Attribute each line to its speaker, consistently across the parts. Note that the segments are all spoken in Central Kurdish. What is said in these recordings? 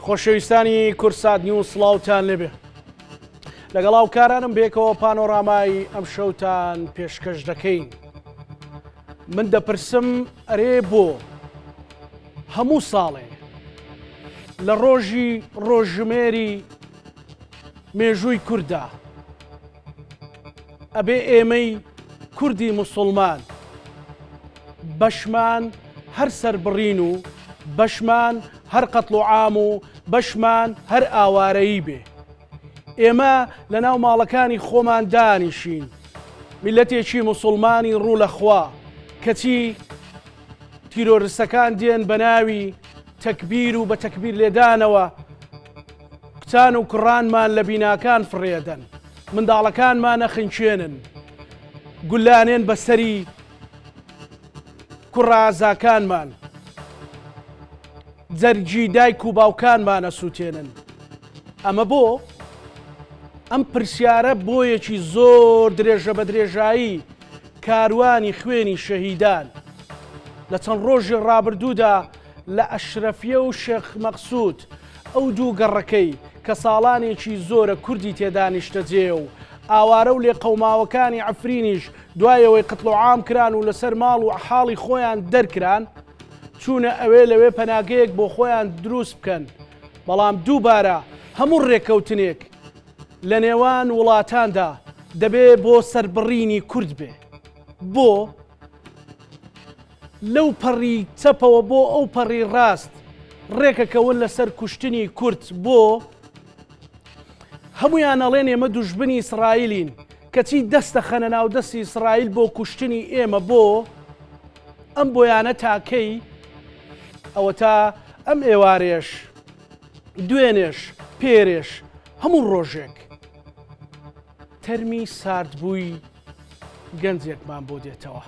Speaker 1: خۆشەویستانی کورسات نیوز سڵاوتان لێبێ لەگەڵاو کارانم بێکەوە پانۆرامای ئەم شەوتان پێشکەش دەکەین. من دەپرسم ئەرێ بۆ هەموو ساڵێ لە ڕۆژی ڕۆژژمێری مێژووی کووردا ئەبێ ئێمەی کوردی موسڵمان بەشمان هەر سەربڕین و بەشمان هەر قەتڵ و عام و بەشمان هەر ئاوارەیی بێ. ئێمە لە ناو ماڵەکانی خۆمان دانیشین، میلەتێکی موسڵمانی ڕوو لەخوا کەچی تیرۆریستەکان دێن بە ناوی تەکبیر و بە تەکبیر لێدانەوە کچان و کوڕانمان لە بیناکان فڕێدەن، منداڵەکانمان نەخنچێنن، گولانێن بەسەری کوڕازاکانمان، جەرگی دایک و باوکانمانە سووتێنن. ئەمە بۆ ئەم پرسیارە بۆیەکی زۆر درێژە بە درێژایی کاروانی خوێنی شەهیدان لە چەند ڕۆژی ڕابردوودا لە ئەشرەفیە و شێخ مەقسوود ئەو دوو گەڕەکەی کە ساڵانێکی زۆرە کوردی تێدانیشتەجێ و ئاوارە و لێ قەوماوەکانی عەفرینیش دوایەوەی قەتڵ و عام کران و لەسەر ماڵ و حاڵی خۆیان دەرکران چوونە ئەوێ لەوێ پەناگەیەک بۆ خۆیان دروست بکەن. بەڵام دووبارە هەموو ڕێکەوتنێک لە نێوان وڵاتاندا دەبێ بۆ سەربڕینی کورد بێ، بۆ لەو پەڕی چەپەوە بۆ ئەو پەڕی ڕاست ڕێکەکەون لەسەر کوشتنی کورد، بۆ هەمویان ئەڵێن ئێمە دوژبنی ئیسرائیلین کەچی دەستە خەنە ناو دەستی ئیسرائیل بۆ کوشتنی ئێمە، بۆ ئەم بۆیانە تاکەی ئەوە تا ئەم ئێوارێش دوێنێش پێرێش هەموو ڕۆژێک تەرمی ساردبووی گەنجێکمان بۆ دێتەوە.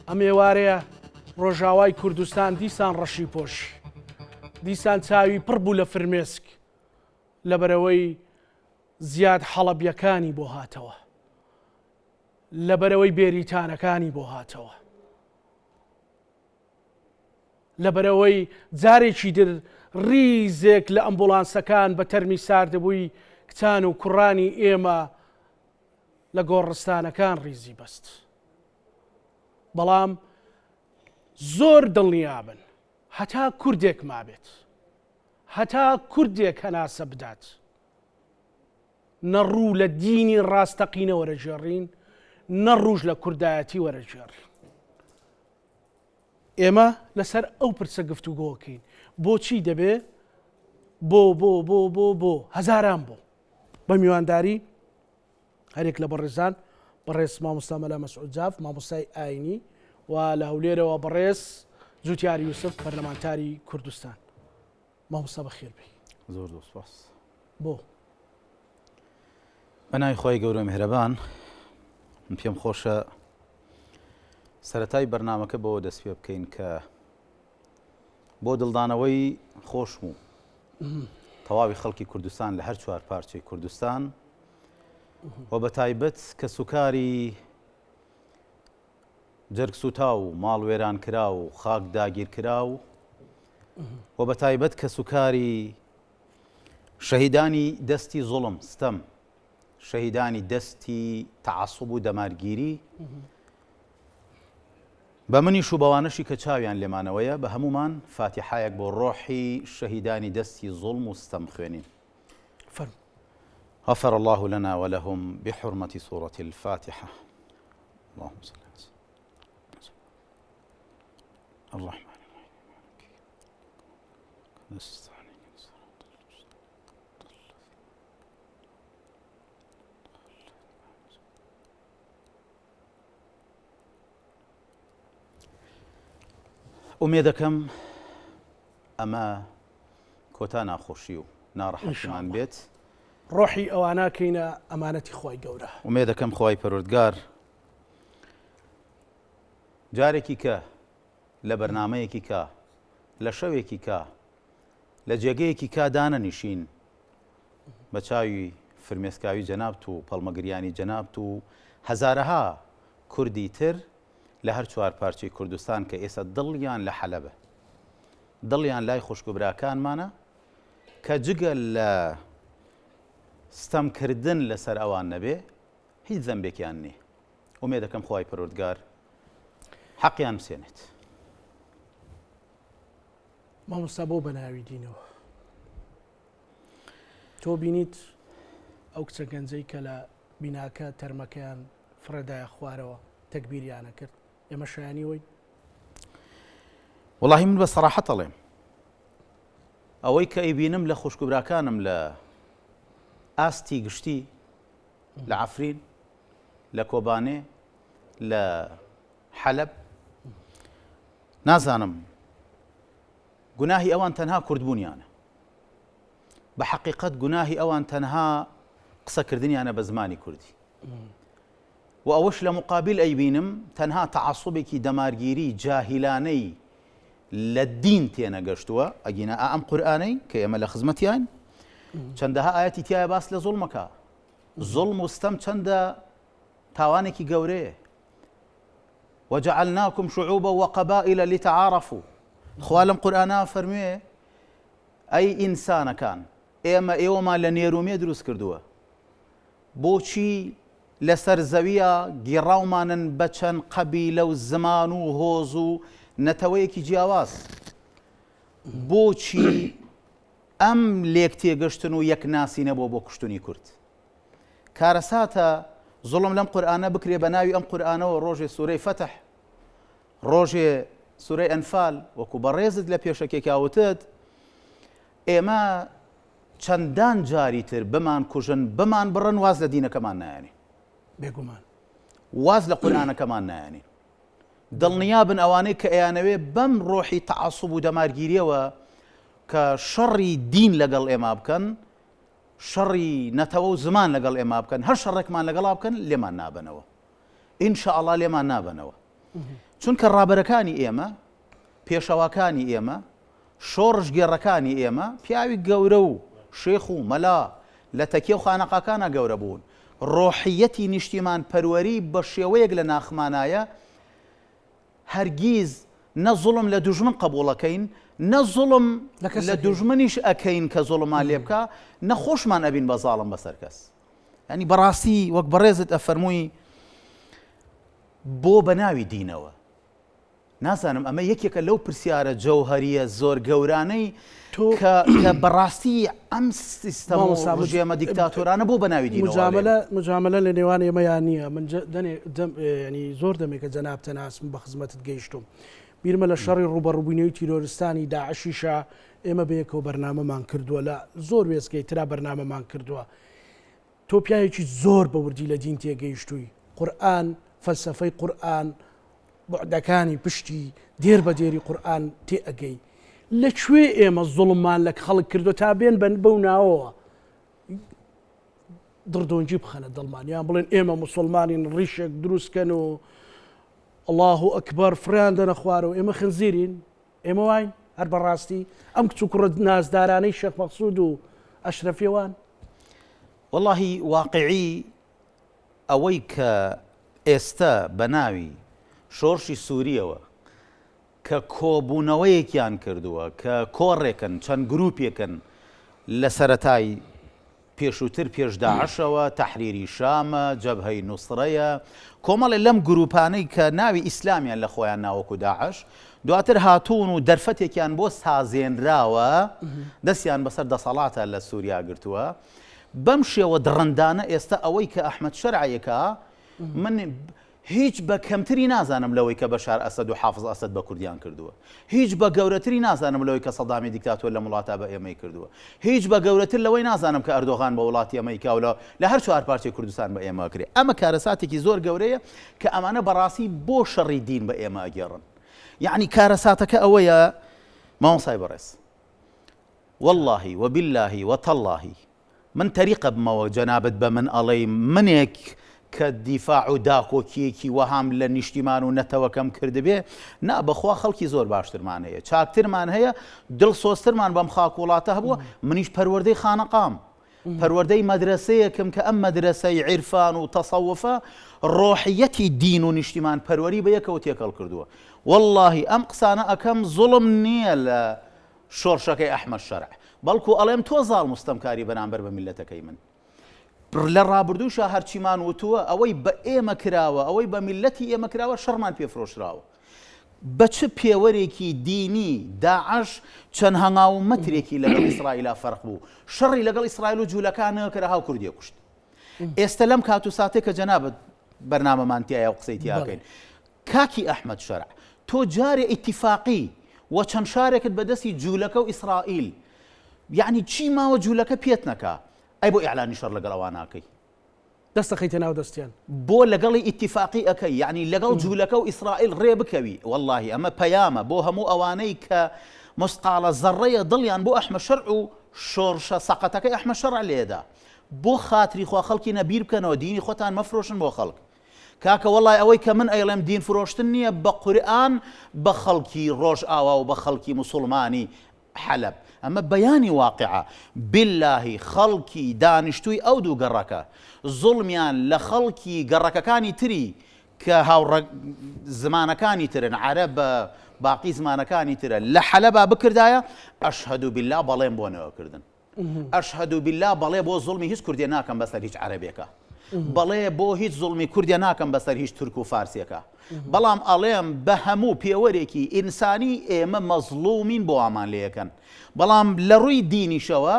Speaker 1: ئەم ئێوارەیە ڕۆژاوای کوردستان دیسان ڕەشی پۆش، دیسان چاوی پڕ بوو لە فرمێسک لەبەرەوەی زیاد حەڵەبیەکانی بۆ هاتەوە، لەبەرەوەی بێریتانەکانی بۆ هاتەوە، لەبەرەوەی جارێکی در ریزێک لە ئەمبوڵانسەکان بە تەرمی ساردبووی کچان و کوڕانی ئێمە لە گۆڕستانەکان ڕیزی بەست. بەڵام زۆر دڵنیابن هەتا کوردێک مابێت، هەتا کوردێک هەناسە بدات نەڕوو لە دینی ڕاستەقینە وەرەژێڕین، نەڕوژ لە کوردایەتی وەرەژێڕین. ئێمە لەسەر ئەو پرسە گفتوگۆکەین، بۆچی دەبێ بۆ هەزاران بۆ بە میوانداری هەرێک لە بەڕێزان بەڕێز مامۆستا مەلا مەسعود جاف مامۆستای ئاینی و لە هەولێرەوە بەڕێز جوتیار یوسف پەرلەمانتاری کوردستان. مامۆستا بەخێر بی.
Speaker 2: زۆر سوپاس.
Speaker 1: بۆ
Speaker 2: بەناوی خۆی گەورە میهرەبان، من پێم خۆشە سەرەتای بەرنامەکە بەوە دەست پێ بکەین کە بۆ دڵدانەوەی خۆشم و تەواوی خەڵکی کوردستان لە هەر چوار پارچەی کوردستان و بە تایبەت کە سوکاری جەرگ سوتا و ماڵ وێران کرا و خاک داگیر کرا و بە تایبەت کە سوکاری شەهیدانی دەستی زوڵم ستەم، شەهیدانی دەستی تەعەسوب و دەمارگیری بە منیش و بەوانەشی کە چاویان لێمانەوەیە بە هەمومان فاتیحایەک بۆ ڕۆحی شەهیدانی دەستی زوڵم و ستەم خوێنین. غفر الله لنا ولهم بحرمة سورة الفاتحة. اللهم صل على سيدنا الرحمن الرحيم. ئومێدەکەم ئەمە کۆتا ناخۆشی و ناڕەحەتیمان بێت،
Speaker 1: ڕۆحی ئەوانەکەینە ئەمانەتی خۆی گەورە.
Speaker 2: ئومێدەکەم خۆی پەروەردگار جارێکی کە لە بەرنامەیەکی کە لە شەوێکی کە لە جێگەیەکی کا دانەنیشین بە چاوی فرمێسکاوی جەنابت و پەڵمەگریانی جەنابت و هەزارەها کوردی تر لە هەر چوار پارچەی کوردستان کە ئێستا دڵیان لە حەلەبە دڵیان لای خوشک و براکانمانە کە جگە لە ستەمکردن لەسەر ئەوان نەبێ هیچ زەمبێکیان نییە. ومێ دەکەم خوای پەروەردگار حەقیان بسێنێت.
Speaker 1: مامۆستا بۆ بەناوی دینەوە تۆ بینیت ئەو کچە گەنجەی کە لە بیناکە تەرمەکەیان فرەدایە خوارەوە تەکبیریانە کرد ئێمە شایانی وەی؟
Speaker 2: وەڵاهی من بە سەراحەت ئەڵێم ئەوەی کە ئەیبینم لە خوشک و براکانم لە ئاستی گشتی لە عەفرین لە کۆبانێ لە حەلەب نازانم گوناهی ئەوان تەنها کوردبوونیانە، بە حەقیقەت گوناهی ئەوان تەنها قسەکردنیانە بە زمانی کوردی و ئەوەش لە مقابل ئەیبینم تەنها تەعەسوبێکی دەمارگیری جاهیلانەی لە دین تێنەگەشتووە. ئەگینە ئەم قورئانەی کە ئێمە لە خزمەتیان چەندەها ئاەتی تایە باس لە زوڵمەکە. زوڵم و ستەم چەندە تاوانێکی گەورەیە. وجعلناكم شعوبا وقبائل لتعارفوا. خوا لەم قورئانە فەرموێ ئەی ئینسانەکان ئێوەمان لە نێرومێ دروست کردووە، بۆچی لەسەر زەویە گیڕاومانن بە چەند قەبیلە و زمان و هۆز و نەتەوەیەکی جیاواز، بۆچی ئەم لێک تێگەشتن و یەکناسینە بۆ کوشتنی کورد؟ کارەساتە زوڵم لەم قورئانە بکرێ بە ناوی ئەم قورئانەوە ڕۆژێ سوورەی فەتح، ڕۆژێ سوورەی ئەنفال، وەکو بەڕێزت لە پێشەکێکاوتت ئێمە چەندان جاری تر بمان کوژن بمان بڕن واز لە دینەکەمان نایانی،
Speaker 1: بێگومان
Speaker 2: واز لە قورئانەکەمان نایانی. دڵنیابن ئەوانەی کە ئەیانەوێ بەم ڕۆحی تەعەسوب و دەمارگیریەوە کە شەڕی دین لەگەڵ ئێمە بکەن، شەڕی نەتەوە و زمان لەگەڵ ئێمە بکەن، هەر شەڕێکمان لەگەڵا بکەن لێمان نابنەوە، ئینشاءڵڵا لێمان نابنەوە. چونکە ڕابەرەکانی ئێمە، پێشەواکانی ئێمە، شۆڕش گێڕەکانی ئێمە پیاوی گەورە و شێخ و مەلا لە تەکیە و خانەقاکانە گەورە بوون. ڕۆحیەتی نیشتیمان پەروەری بە شێوەیەک لە ناخمانایە هەرگیز نە زوڵم لە دوژمن قبوڵەکەین، نە زوڵم لە دوژمنیش ئەکەین کە زوڵمان لێ بکە، نەخۆشمان ئەبین بە زاڵم بەسەر کەس. ینی بەڕاستی وەک بەڕێزت ئەفەرمووی بۆ بە ناوی دینەوە. نازانم ئەمە یەکێکە لەو پرسیارە جەوهەریە زۆر گەورانەی کە بەڕاستی ئەم سیستەم و ڕژێمە دیکتاتۆرانە بۆ بە ناوی دینەوە
Speaker 1: مجاملە لە نێوان ئێمەیان نییە. من ینی زۆر دەمێک کە جەناب تەناسم بە خزمەتت گەیشتم، بیرمە لە شەڕی ڕوبەڕووبوونەوەی تیرۆریستانی داعشیشە ئێمە بەیەکەوە بەرنامەمان کردووە، لە زۆر وێستگەی ترا بەرنامەمان کردووە. تۆ پیاوێکی زۆر بەوردی لە دین تێگەیشتووی، قورئان، فەلسەفەی قورئان، بەعدەکانی پشتی دێر بە دێری قورئان تێ ئەگەی. لەکوێ ئێمە زوڵممان لە خەڵک کردو تا بێن بەو ناوەوە دڕدۆنجی بخەنە دڵمان، یان بڵێن ئێمە موسڵمانین ڕیشێک دروستکەن و الله ئەکبەر فریان دەنە خوارەوە، ئێمە خنزیرین، ئێمە واین هەر بەڕاستی ئەم کچ و کوڕە نازدارانەی شێخ مەقسوود و ئەشرەفیەوان؟
Speaker 2: وەڵاهی واقعی ئەوەی کە ئێستا بە ناوی شۆڕشی سووریەوە کە کۆبوونەوەیەکیان کردووە کە کۆڕێکن چەند گروپێکن لە سەرەتای پێشووتر پێش داعشەوە، تەحریری شامە، جەبهەی نوسڕەیە، کۆمەڵێ لەم گروپانەی کە ناوی ئیسلامیان لە خۆیان ناوەکو داعش، دواتر هاتوون و دەرفەتێکیان بۆ سازێنراوە، دەستیان بەسەر دەسەڵاتە لە سووریا گرتووە. بەم شێوە دڕندانە ئێستا ئەوەی کە ئەحمەد شەرعیەکە من هیچ بە کەمتری نازانم لەوەی کە بەشار ئەسەد و حافظ ئەسەد بە کوردیان کردووە، هیچ بە گەورەتری نازانم لەوەی کە سەدامی دیکتاتۆر لە وڵاتە بە ئێمەی کردووە، هیچ بە گەورەتر لەوەی نازانم کە ئەردۆغان بە وڵاتی ئەمریکاوە لە هەر چوار پارچەی کوردستان بە ئێمە کرێ. ئەمە کارەساتێکی زۆر گەورەیە کە ئەمانە بەڕاستی بۆ شەڕی دین بە ئێمە ئەگێڕن. یعنی کارەساتەکە ئەوەیە مامۆسای بەڕێز، واللهی وباللهی وتەڵڵاهی من تەریقە بمەوە جەنابەت بە من ئەڵێ منێک کە دیفاع و داکۆکیەکی وەهام لە نیشتیمان و نەتەوەکەم کردبێ، نا بەخوا خەڵکی زۆر باشترمان هەیە، چاکترمان هەیە، دڵ سۆسترمان بەم خاک وڵاتە هەبووە. منیش پەروەردەی خانەقام، پەروەردەی مەدرسەیەکم کە ئەم مەدرسەی عیرفان و تەسەوفە ڕۆحیەتی دین و نیشتیمان پەروەری بە یەکەوە تێکەڵ کردووە. واللهی ئەم قسانە ئەکەم زوڵم نییە لە شۆڕشەکەی ئەحمەد شەرع بەڵکو ئەڵێم تۆ زاڵ مستەمکاری بەرامبەر بە میلەتەکەی من لە ڕابردووشە هەرچیمان وتووە ئەوەی بە ئێمە کراوە ئەوەی بە میلەتی ئێمە کراوە شەڕمان پێفرۆشراوە بە چ پێوەرێکی دینی داعش چەند هەنگاو مەترێکی لەگەڵ ئیسرائیلا فەرق بوو شەڕی لەگەڵ ئیسرائیل و جوولەکانەوە کە هاو کوردیە کوشت ئێستا لەم کات و ساتێک کە جەنابەت بەرنامەمان تایە و قسەی تیاکەین کاکی ئەحمەد شەرع تۆ جارێ ئیتیفاقی و چەند شارێکت بەدەستی جوولەکە و ئیسرائیل یعنی چی ماوە جوولەکە پێت نەکا ئەی بۆ ئیعلانی شەڕ لەگەڵ ئەوان ناکەی
Speaker 1: دەستەخەیتە ناو دەستیان
Speaker 2: بۆ لەگەڵی ئیتیفاقی ئەەکەی یعنی لەگەڵ جوولەکە و ئیسرائیل ڕێ بکەوی واللهی ئەمە پەیامە بۆ هەموو ئەوانەی کە مستقالە زەڕەیە دڵیان بۆ ئەحمەد شەرع و شۆڕشە سەقەتەکەی ئەحمەد شەرع لێدا بۆ خاتری خوا خەڵکی نەبیر بکەنەوە دینی خۆتان مەفرۆشن بۆ خەڵک کاکە وەڵای ئەوەی کە من ئەیڵێم دین فرۆشتن نییە بە قورئان بە خەڵکی ڕۆژ ئاوا و بە خەڵکی موسڵمانی حەلەب ئەمە بەیانی واقعە باللهی خەڵکی دانیشتووی ئەو دوو گەڕەکە زوڵمیان لە خەڵکی گەڕەکەکانی تری کە هاوڕە زمانەکانی ترن عەرەب باقی زمانەکانی ترە لە حەلەبا بکردایە ئەشهەدو بالله بەڵێم بۆ نەوەکردن ئەشهەدو بالله بەڵێ بۆ زوڵمی هیچ کوردیە ناکەم بەسەر هیچ عەرەبێکە بەڵێ بۆ هیچ زوڵمی کوردیە ناکەم بەسەر هیچ تورک و فارسیەکە بەڵام ئەڵێم بە هەموو پێوەرێکی ئینسانی ئێمە مەزڵومین بۆ ئامان لێەکەن بەڵام لە ڕووی دینیشەوە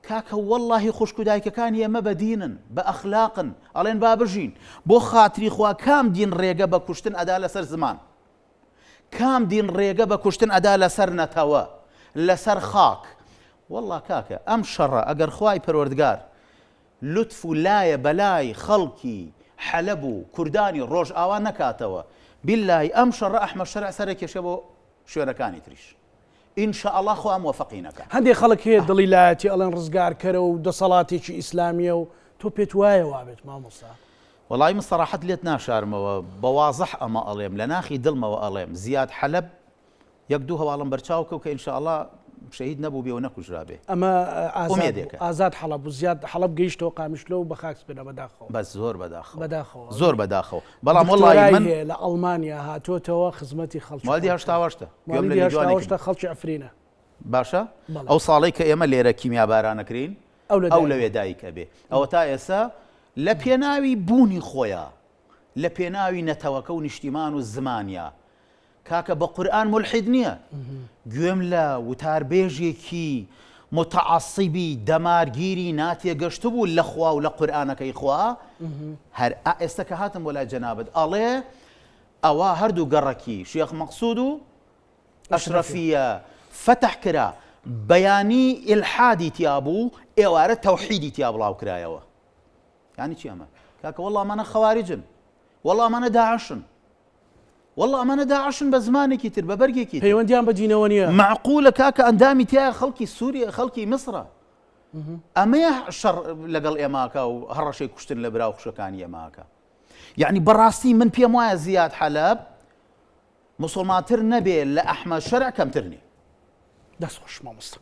Speaker 2: کاکە وەڵڵاهی خوشک و دایکەکان ئێمە بەدینن بە ئەخلاقن ئەڵێن با بژین بۆ خاتری خوا کام دین ڕێگە بە کوشتن ئەدا لەسەر زمان کام دین ڕێگە بە کوشتن ئەدا لەسەر نەتەوە لەسەر خاک وەڵڵا کاکە ئەم شەڕە ئەگەر خوای پەروەردگار لوتف و لایە بەلای خەڵکی حەلەب و کوردانی ڕۆژ ئاوا نەکاتەوە باللهی ئەم شەڕە ئەحمەد شەرع سەرێکێشە بۆ شوێنەکانی تریش ئینشاء الله خوا موفقی نەکات
Speaker 1: هەندێک خەڵک هەیە دڵی لایەتی ئەڵێن ڕزگارکەرە و دەسەڵاتێکی ئیسلامیە و تۆ پێت وایە وابێت مامۆستا
Speaker 2: وەڵای من سەراحەت لێت ناشارمەوە بەوازەح ئەمە ئەڵێم لە ناخی دڵمەوە ئەڵێم زیاد حەلەب یەک دوو هەواڵم بەرچاوکە و کە ئینشاء الله شەهید نەبوو بێ و نەکوژرا بێ
Speaker 1: ئەمە ئازاد حەڵەب و زیاد حەڵەب گەیشتەوە قامیشلۆ و بە خاکس بێنە بەداخەوە
Speaker 2: بەس زۆر بەداخەوە
Speaker 1: زۆر
Speaker 2: بەداخەوە بەڵام وەڵای من
Speaker 1: لە ئەڵمانیا هاتۆتەوە خزمەتی خەڵکی
Speaker 2: ماڵی هەشتا
Speaker 1: خەڵکی ئەفرینە
Speaker 2: باشە ئەو ساڵی کە ئێمە لێرە کیمیابارانەکرین ئەو لەوێ دایکە بێ ئەوە تا ئێستا لە پێناوی بوونی خۆیان لە پێناوی نەتەوەکە و نیشتیمان و زمانیا کاکە بە قورئان ملحید نییە گوێم لە وتاربێژێکی متعەسیبی دەمارگیری ناتێگەشت بوو لە خوا و لە قورئانەکەی خوا هەر ئێستا کە هاتم بۆ لای جەنابەت ئەڵێ ئەوە هەردوو گەڕەکی شێخ مەقسوود و ئەشرەفیە فتح کرا بەیانی ئیلحادی تیا بوو ئێوارە تەوحیدی تیا بڵاو کرایەوە یعنی چی ئەمە کاکە وەڵڵا ئەمانە خەواریجن وەڵڵا ئەمانە داعشن وەڵڵا ئەمانە داعشن بە زمانێکی تر بە بەرگێکی
Speaker 1: پەیوەندیان بە دینەوە نییە
Speaker 2: معقولە کاکە ئەندامی تایە خەڵکی سووریا خەڵکی میسرە ئەمەیە شەڕ لەگەڵ ئێماکە و هەڕەشەی کوشتن لە براو خوشەکانی ئێماکە یعنی بەڕاستی من پێم وایە زیاد حەلەب مسڵمانتر نەبێ لە ئەحمەد شەرع کەمتر نی
Speaker 1: دەستخۆش مامۆستا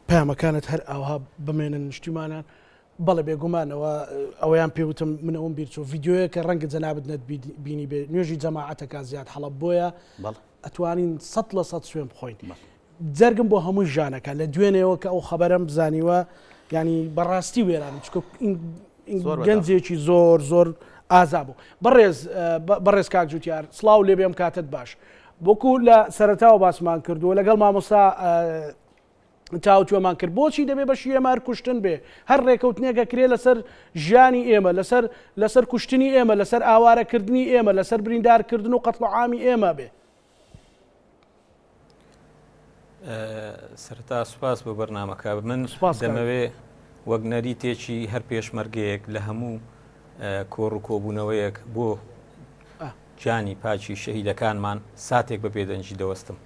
Speaker 1: پەیامەکانت هەر ئەوها بمێنن نیشتیمانان بەڵێ بێگومانەوە ئەوەیان پێوتم من ئەوم بیرچۆ ڤیددیۆیە کە ڕەنگە جەنابەت نەتبینی بێ نوێژی جەماعەتەکە زیاد حەڵەب بۆیە ئەتوانین 100% سوێن بخۆین جەرگم بۆ هەموو ژانەکە لە دوێنێەوە کە ئەو خەبەرم بزانیوە ینی بەڕاستی وێرانم چکە گەنجێکی زۆر زۆر ئازا بوو بەڕێز کاک جوتیار سڵاو لێ بێم کاتت باش بۆکو لە سەرەتاوە باسمان کردووە لەگەڵ مامۆستا تاوتوەمان کرد بۆچی دەبێ بەشی ئێمە هەر کوشتن بێ هەر ڕێکەوتنێکە کرێ لەسەر ژیانی ئێمە لەسەر کوشتنی ئێمە لەسەر ئاوارەکردنی ئێمە لەسەر بریندارکردن و قەتڵ عامی ئێمە بێ
Speaker 3: سەرتا سوپاس بۆ بەرنامەکە من دەمەوێ وەک نەریتێکی هەر پێشمەرگەیەک لە هەموو کۆڕ و کۆبوونەوەیەک بۆ جانی پاچی شەهیدەکانمان ساتێک بە پێدەنجی دەوەستم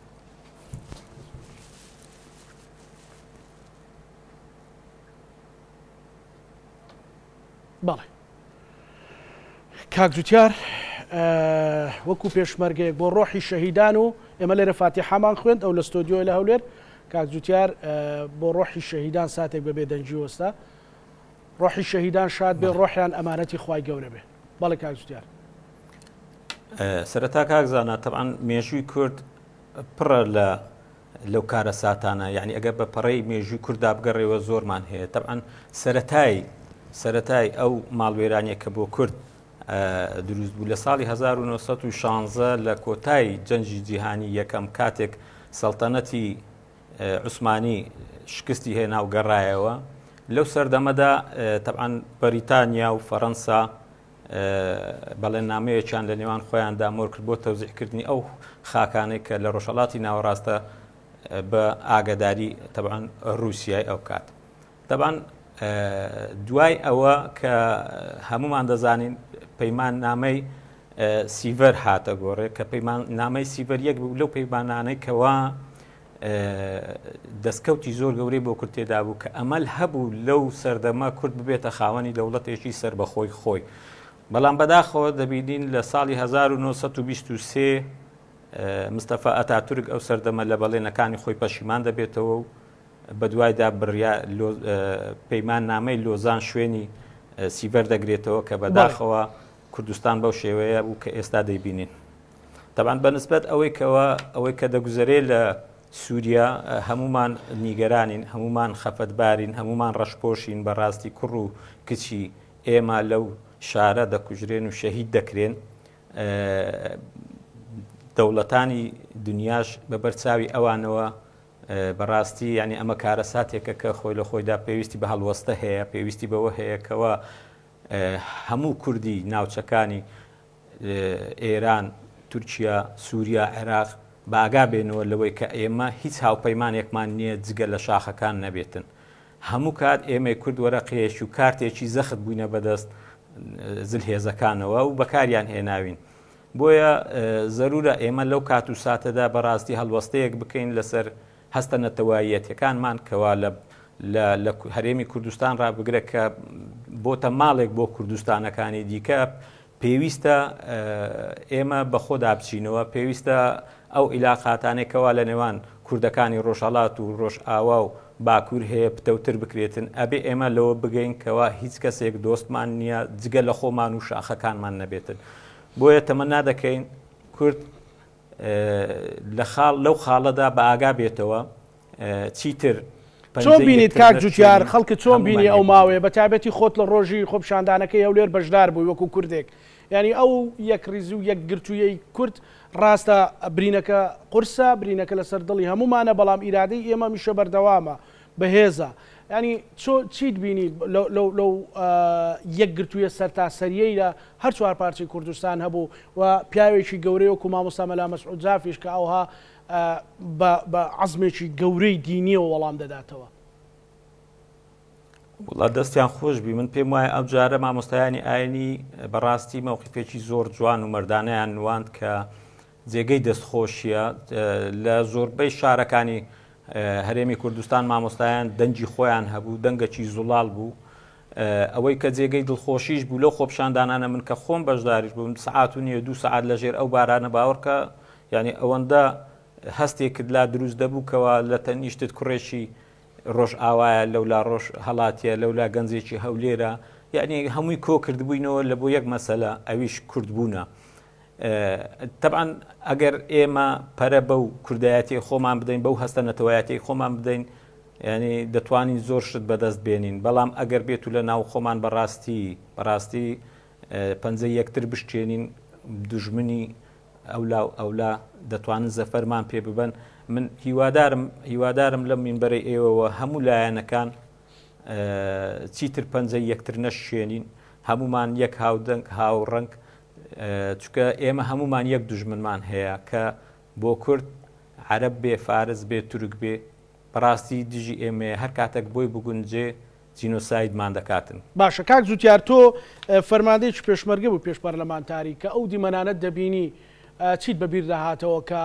Speaker 1: بەڵێ کاک جوتیار وەکو پێشمەرگەیەک بۆ ڕۆحی شەهیدان و ئێمە لێرە فاتیحەمان خوێند ئەو لە ستۆدیۆی لە هەولێر کاک جوتیار بۆ ڕۆحی شەهیدان ساتێک بە بێدەنجی وەستا ڕۆحی شەهیدان شاد بێ ڕۆحیان ئەمانەتی خوای گەورە بێ بەڵێ کاک جوتیار
Speaker 3: سەرەتا کاکزانە تەبعاً مێژووی کورد پڕە لە لەو کارە ساتانە یعنی ئەگەر بە پەڕەی مێژووی کووردا بگەڕێەوە زۆرمان هەیە طبعاً سەرەتای ئەو ماڵوێرانیە کە بۆ کورد دروست بوو لە ساڵی 1916 لە کۆتایی جەنجی جیهانی یەکەم کاتێک سەڵتەنەتی عوسمانی شکستی هێنا و گەڕایەوە لەو سەردەمەدا طبعاً بەریتانیا و فەڕەنسا بەڵێننامەیەکیان لە نێوان خۆیاندا مۆر کرد بۆ تەوزیعکردنی ئەو خاکانەی کە لە ڕۆژهەڵاتی ناوەڕاستە بە ئاگاداری طبعاً رووسیای ئەو کات طبعاً دوای ئەوە کە هەمومان دەزانین پەیمان نامەی سیڤەر هاتە گۆڕێ کە پەیمان نامەی سیڤەر یەک بوو لەو پەیمانانەی کەوا دەستکەوتی زۆر گەورەی بۆ کورد تێدا بوو کە ئەمەل هەبوو لەو سەردەما کورد ببێتە خاوەنی دەوڵەتێکی سەر بەخۆی خۆی بەڵام بەداخەوە دەبینین لە ساڵی 1923 مستەفا ئەتاتورک ئەو سەردەمە لە بەڵێنەکانی خۆی پەشیمان دەبێتەوە و بە دوایدا بڕیا پەیمان نامەی لۆزان شوێنی سیڤەر دەگرێتەوە کە بەداخەوە کوردستان بەو شێوەیە بوو کە ئێستا دەیبینین طبعاً بەنسبەت ئەوەی کە دەگوزارێت لە سووریا هەمومان نیگەرانین هەمومان خەفەتبارین هەمومان ڕەشپۆشین بەڕاستی کوڕ و کچی ئێمە لەو شارە دەکوژرێن و شەهید دەکرێن دەوڵەتانی دنیاش بە بەرچاوی ئەوانەوە بەڕاستی ینی ئەمە کارە ساتێکە کە خۆی لە خۆیدا پێویستی بە هەڵوەستە هەیە پێویستی بەوە هەیەکەوە هەموو کوردی ناوچەکانی ئێران تورکیا سووریا عێراق باگا بێنەوە لەوەی کە ئێمە هیچ هاوپەیمانێکمان نییە جگە لە شاخەکان نەبێتن هەموو کات ئێمە کورد وەرەقەیەکی و کارتێکی زەخت بووینە بەدەست زلهێزەکانەوە و بەکاریان هێناوین بۆیە زەرورە ئێمە لەو کات و ساتەدا بەڕاستی هەڵوەستەیەک بکەین لەسەر هەستە نەتەواییەتەکانمان کەوا لە هەرێمی کوردستان ڕابگرێت کە بۆتە ماڵێک بۆ کوردستانەکانی دیکە پێویستە ئێمە بەخۆدا بچینەوە پێویستە ئەو ئیلاقاتانێکەوە لە نێوان کوردەکانی ڕۆژهەڵات و ڕۆژ ئاوا و باکوور هەیە پتەوتر بکرێتن ئەبێ ئێمە لەوە بگەین کەوا هیچ کەسێک دۆستمان نییە جگە لە خۆمان و شاخەکانمان نەبێتن بۆیە تەمەنا دەکەین کورد لەو خاڵەدا بە ئاگا بێتەوە چیتر
Speaker 1: چۆن بینیت کاک جوتیار خەڵکە چۆن بینی ئەو ماوەیە بە تایبەتی خۆت لە ڕۆژی خۆپشاندانەکەی ئەو لێر بەشدار بووی وەکو کوردێک ینی ئەو یەک ریزی و یەک گرتوویەی کورد ڕاستە برینەکە قورسە برینەکە لەسەر دڵی هەمومانە بەڵام ئیرادەی ئێمە میشە بەردەوامە بەهێزە ینی چیت بینی لەو یەک گرتوویە سەرتاسەریەی لە هەر چوار پارچەی کوردستان هەبوو و پیاوێکی گەورەی وەکو مامۆستا مەلا مەسعود جافیش کە ئەوها بە عەزمێکی گەورەی دینیەوە وەڵام دەداتەوە
Speaker 3: وڵا دەستیان خۆش بی من پێم وایە ئەو جارە مامۆستایانی ئاینی بەڕاستی مەوقیفێکی زۆر جوان و مەردانەیان نواند کە جێگەی دەستخۆشیە لە زۆربەی شارەکانی هەرێمی کوردستان مامۆستایان دەنجی خۆیان هەبوو دەنگەکی زوڵال بوو ئەوەی کە جێگەی دڵخۆشیش بوو لەو خۆپشاندانانە من کە خۆم بەشداریش بووم سەعات و نییە 2 سەعات لەژێر ئەو بارانە باوەڕکە یعنی ئەوەندە هەستێکت لا دروست دەبوو کەوا لە تەنیشتت کوڕێکی ڕۆژ ئاوایە لەولا ڕۆژ هەڵاتیە لەولا گەنجێکی هەولێرە یعنی هەمووی کۆ کردبووینەوە لە بۆ یەک مەسەلە ئەویش کوردبوونە طبعاً ئەگەر ئێمە پەرە بەو کوردایەتی خۆمان بدەین بەو هەستە نەتەوایەتی خۆمان بدەین ینی دەتوانین زۆر شت بەدەست بێنین بەڵام ئەگەر بێت و لە ناو خۆمان بەڕاستی پەنجەی یەکتر بشتێنین دوژمنی ئەولا دەتوانن زەفەرمان پێ ببەن من هیوادارم لەم مینبەرەی ئێوەوە هەموو لایەنەکان چیتر پەنجەی یەکتر نەشێنین هەمومان یەک هاودەنگ هاوڕەنگ چونکە ئێمە هەمومان یەک دوژمنمان هەیە کە بۆ کورد عەرەب بێ فارس بێ تورک بێ بەڕاستی دژی ئێمە هەر کاتێک بۆی بگونجێ جینۆسایدمان دەکاتن
Speaker 1: باشە کاک جوتیار تۆ فەرماندەیەکی پێشمەرگە بوو پێش پەرلەمانتاری کە ئەو دیمەنانەت دەبینی چیت بەبیر داهاتەوە کە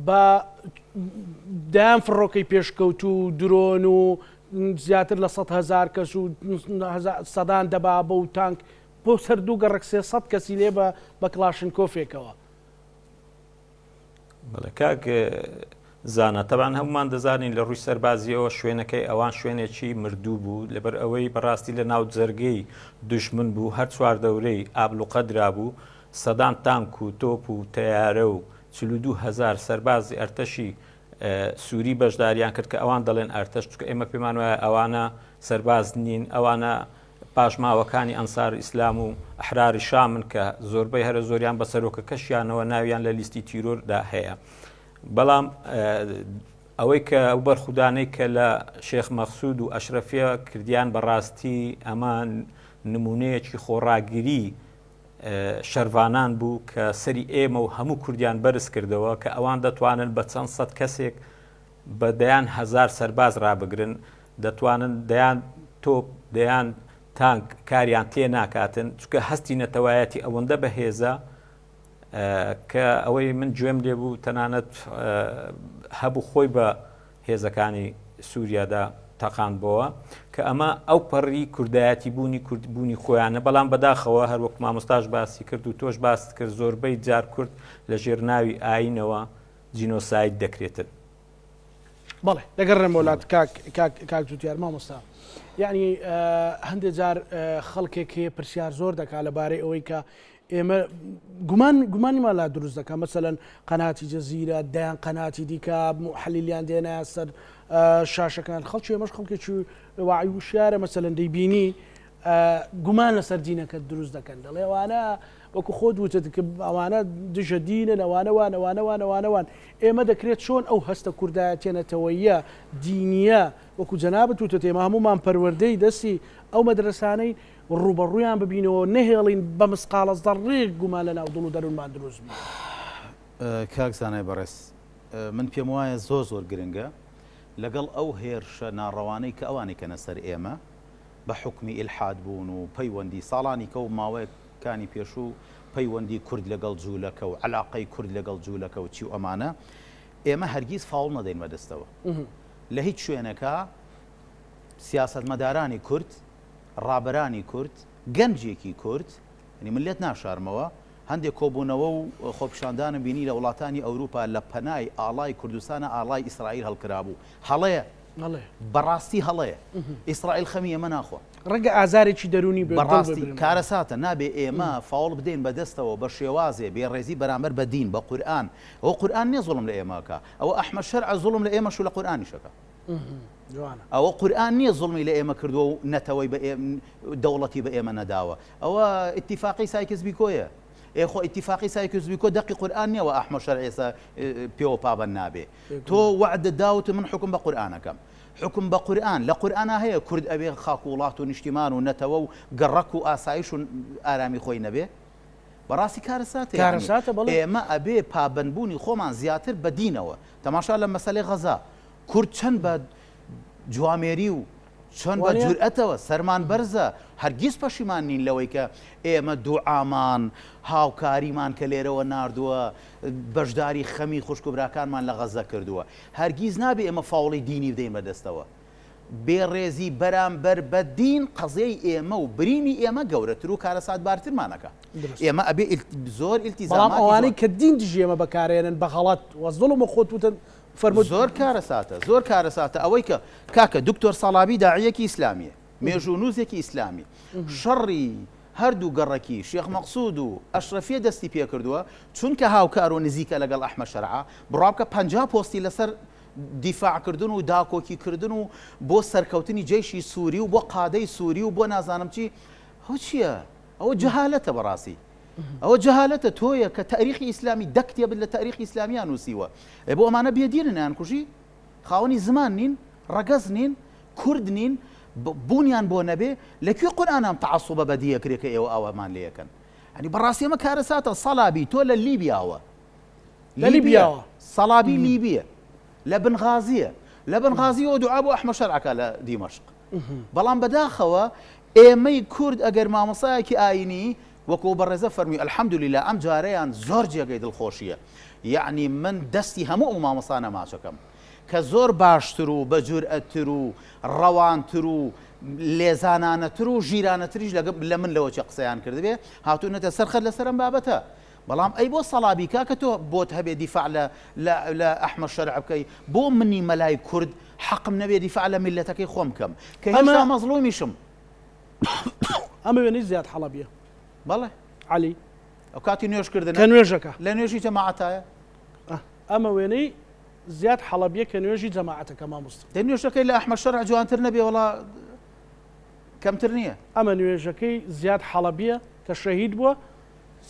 Speaker 1: بە دایان فڕۆکەی پێشکەوت و درۆن و زیاتر لە 100,000 کەس و سەدان دەبا بە و تانک بۆ سەردوو گەڕک 300 کەسی لێ بە کلاشنکۆفێکەوە
Speaker 3: بەڵێ کاک زانە تەبان هەمومان دەزانین لە ڕووی سەربازیەوە شوێنەکەی ئەوان شوێنێکی مردوو بوو لەبەر ئەوەی بەڕاستی لە ناو جەرگەی دوژمن بوو هەر چوار دەورەی ئابلوقەدرا بوو سەدان تانک و تۆپ و تەیارە و 42,000 سەربازی ئەرتەشی سووری بەشداریان کرد کە ئەوان دەڵێن ئەرتەش چکە ئێمە پێمان وایە ئەوانە سەرباز نین، ئەوانە پاشماوەکانی ئەنسار ئیسلام و ئەحراری شامن کە زۆربەی هەرە زۆریان بە سەرۆکە کەشیانەوە ناویان لە لیستی تیرۆردا هەیە. بەڵام ئەوەی کە ئەو بەرخودانەی کە لە شێخ مەخسوود و ئەشرەفیە کردیان بەڕاستی ئەمان نمونەیەکی خۆڕاگیری شەروانان بوو کە سەری ئێمە و هەموو کوردیان بەرز کردەوە کە ئەوان دەتوانن بە چەند سەد کەسێک بە دەیان هەزار سەرباز ڕابگرن، دەتوانن دەیان تۆپ دەیان تانک کاریان تێ ناکاتن، چونکە هەستی نەتەوایەتی ئەوەندە بەهێزە کە ئەوەی من گوێم لێ بوو تەنانەت هەبوو خۆی بە هێزەکانی سووریادا تەقاندبەوە کە ئەمە ئەو پەڕی کوردایەتی بوونی خۆیانە. بەڵام بەداخەوە هەروەک مامۆستاش باسی کرد و تۆش باست کرد زۆربەی جار کورد لە ژێرناوی ئاینەوە جینۆساید دەکرێتن.
Speaker 1: بەڵێ لەگەڕێم وڵات کاک جوتیار مامۆستا، یعنی هەندێک جار خەڵکێک هەیە پرسیار زۆر دەکات لەبارەی ئەوەی کە ئێمە گومانیمان لا دروست دەکات، مەسەلەن قەناتی جەزیرە دایان قەناتی دیکە محلیلیان دێنایە سەر شاشەکان خەڵکی ئێمەش خەڵکێکی واعی وشیارە مەسەلەن دەیبینی گومان لەسەر دینەکە دروست دەکەن، دەڵێ ئەوانە وەکو خۆت وتت کە ئەوانە دژە دینن ئەوانەوان ئێمە دەکرێت چۆن ئەو هەستە کوردایەتێنەتەوەیە دینیە وەکو جەنابەت وتت ئێمە هەمومان پەروەردەی دەستی ئەو مەدرسانەی ڕوبەڕوویان ببینەوە نەهێڵین بە مسقالە زەڕێک گومان لە ناو دڵ و دەروونمان دروست بێ.
Speaker 2: کاک زانای بەڕێز، من پێم وایە زۆر گرنگە لەگەڵ ئەو هێرشە ناڕەوانەی کە ئەوانی کەنە سەر ئێمە بە حکمی ئیلحاد بوون و پەیوەندی ساڵانی کە و ماوەیەکانی پێشوو پەیوەندی کورد لەگەڵ جوولەکە و علاقەی کورد لەگەڵ جوولەکە و چی و ئەمانە ئێمە هەرگیز فاوڵ نەدەین بەدەستەوە لە هیچ شوێنەکە. سیاسەتمەدارانی کورد، ڕابەرانی کورد، گەنجێکی کورد، ینی ملت ناشارمەوە، هەندێک کۆبوونەوە و خۆپیشاندانم بینی لە وڵاتانی ئەوروپا لە پەنای ئاڵای کوردستانە ئاڵای ئیسرائیل هەڵکرابوو. هەڵەیە بەڕاستی هەڵەیە، ئیسرائیل خەمی ئێمە ناخۆ
Speaker 1: ڕەنگە ئازارێکی دەرونی
Speaker 2: بەڕاستی کارەساتە نابێ ئێمە فاوڵ بدەین بەدەستەوە بە شێوازێ بێڕێزی بەرامبەر بە دین بە قورئان. ئەوە قورئان نییە زوڵم لە ئێمەکە، ئەوە ئەحمەد شەرع زوڵم لە ئێمەش و لە قورئانیشەکە. ئەوە قورئان نییە زوڵمی لە ئێمە کردووە و نەتەوەی دەوڵەتی بە ئێمە نەداوە، ئەوە ئیتیفاقی سایکس بیکۆیە. ئێخۆ ئیتیفاقی سایکس بیکۆ دەقی قورئان نییەوە ئەحمەد شەرع ئێستا پێوە پابەند نابێ. تۆ وعدە داوت من حکم بە قورئانەکەم، حکم بە قورئان لە قورئانە هەیە کورد ئەبێ خاک و وڵات و نیشتیمان و نەتەوە و گەڕەک و ئاسایش و ئارامی خۆی نەبێ. بەڕاستی کارەساتە ئێمە ئەبێ پابەندبوونی خۆمان زیاتر بە دینەوە. تەماشا لە مەسەلەی غەزا کورد چەند بە جوامێری و چۆن بە جورئەتەوە سەرمان بەرزە، هەرگیز پەشیمان نین لەوەی کە ئێمە دوعامان هاوکاریمان کە لێرەوە ناردووە بەشداری خەمی خوشکبراکانمان لە غەزە کردووە. هەرگیز نابێ ئێمە فاوڵی دینی بدەین بەدەستەوە. بێڕێزی بەرامبەر بە دین قەزەی ئێمە و برینی ئێمە گەورەتر و کارەسات بارترمانەکە. ئێمە ئەبێ زۆر ئیلتیزامات
Speaker 1: ئەوانەی کە دین دژی ئێمە بەکارێنن بە غەڵەت وەزڵم و خۆت وتن
Speaker 2: زۆر کارەساتە ئەوەی کە کاکە دکتۆر سەڵابی داعیەکی ئیسلامیە، مێژوونووزێکی ئیسلامی، شەڕی هەردوو گەڕەکی شێخ مەقسوود و ئەشرەفیە دەستی پێ کردووە چونکە هاوکار و نزیکە لەگەڵ ئەحمەد شەرع بڕابکە 50 پۆستی لەسەر دیفاعکردن و داکۆکیکردن و بۆ سەرکەوتنی جێشی سووری و بۆ قادەی سووری و بۆ نازانم چی. ئەو چییە؟ ئەوە جەهالەتە بەڕاستی، ئەوە جەهالەتە تۆیە کە تاریخی ئیسلامی دەکتێب لە تاریخی ئیسلامیان نووسیوە. بۆ ئەمانە بێدینن کوژی خاوەنی زمان نین، ڕەگەز نین، کورد نین، بوونیان بۆ نەبێ لەکوێ قورئانام تەعەسوبە بەدیەکرێکە ئێوە ئەوەمان لێەکەن. ینی بەڕاستی ئەمە کارەساتە. سەڵابی تۆ لە لیبیاوە،
Speaker 1: لە لیبیاوە
Speaker 2: سەڵابی لیبیە، لە بنغازیە، لە بنغازیەوە دوعا بۆ ئەحمەد شەرعەکە لە دیمەشق. بەڵام بەداخەوە ئێمەی کورد ئەگەر مامۆسایەکی ئاینی وەکو بەڕێزە فەرمی ئەلحەمدولیلا ئەم جارەیان زۆر جێگەی دڵخۆشیە. یعنی من دەستی هەموو ئەو مامۆسانە ماچەکەم کە زۆر باشتر و بە جورئەتتر و ڕەوانتر و لێزانانەتر و ژیرانەتریش لە من لەوە چه قسەیان کردبێ هاتوونەتە سەرخەت لەسەرم بابەتە. بەڵام ئەی بۆ سەڵابی کاکە تۆ بۆت هەبێ دیفاع لە ئەحمەد شەرع بکەی، بۆ منی مەلای کورد حەقم نەبێ دیفاع لە میلەتەکەی خۆم بکەم کە هێشتا مەزڵومیشم.
Speaker 1: ئەمە وێنەی زیاد حەڵەبیە.
Speaker 2: بەڵێ
Speaker 1: علی
Speaker 2: ئەو کاتی نوێژکردن
Speaker 1: کە نوێژەکە
Speaker 2: لە نوێژی جەماعەتایە.
Speaker 1: ئەمە وێنەی زیاد حەڵەبیە کە نوێژی جەماعەتەکە مامۆستا
Speaker 2: دەی نوێژەکەی لە ئەحمەد شەرع جوانتر نەبێ وڵا کەمتر نییە
Speaker 1: ئەمە نوێژەکەی زیاد حەڵەبیە کە شەهید بووە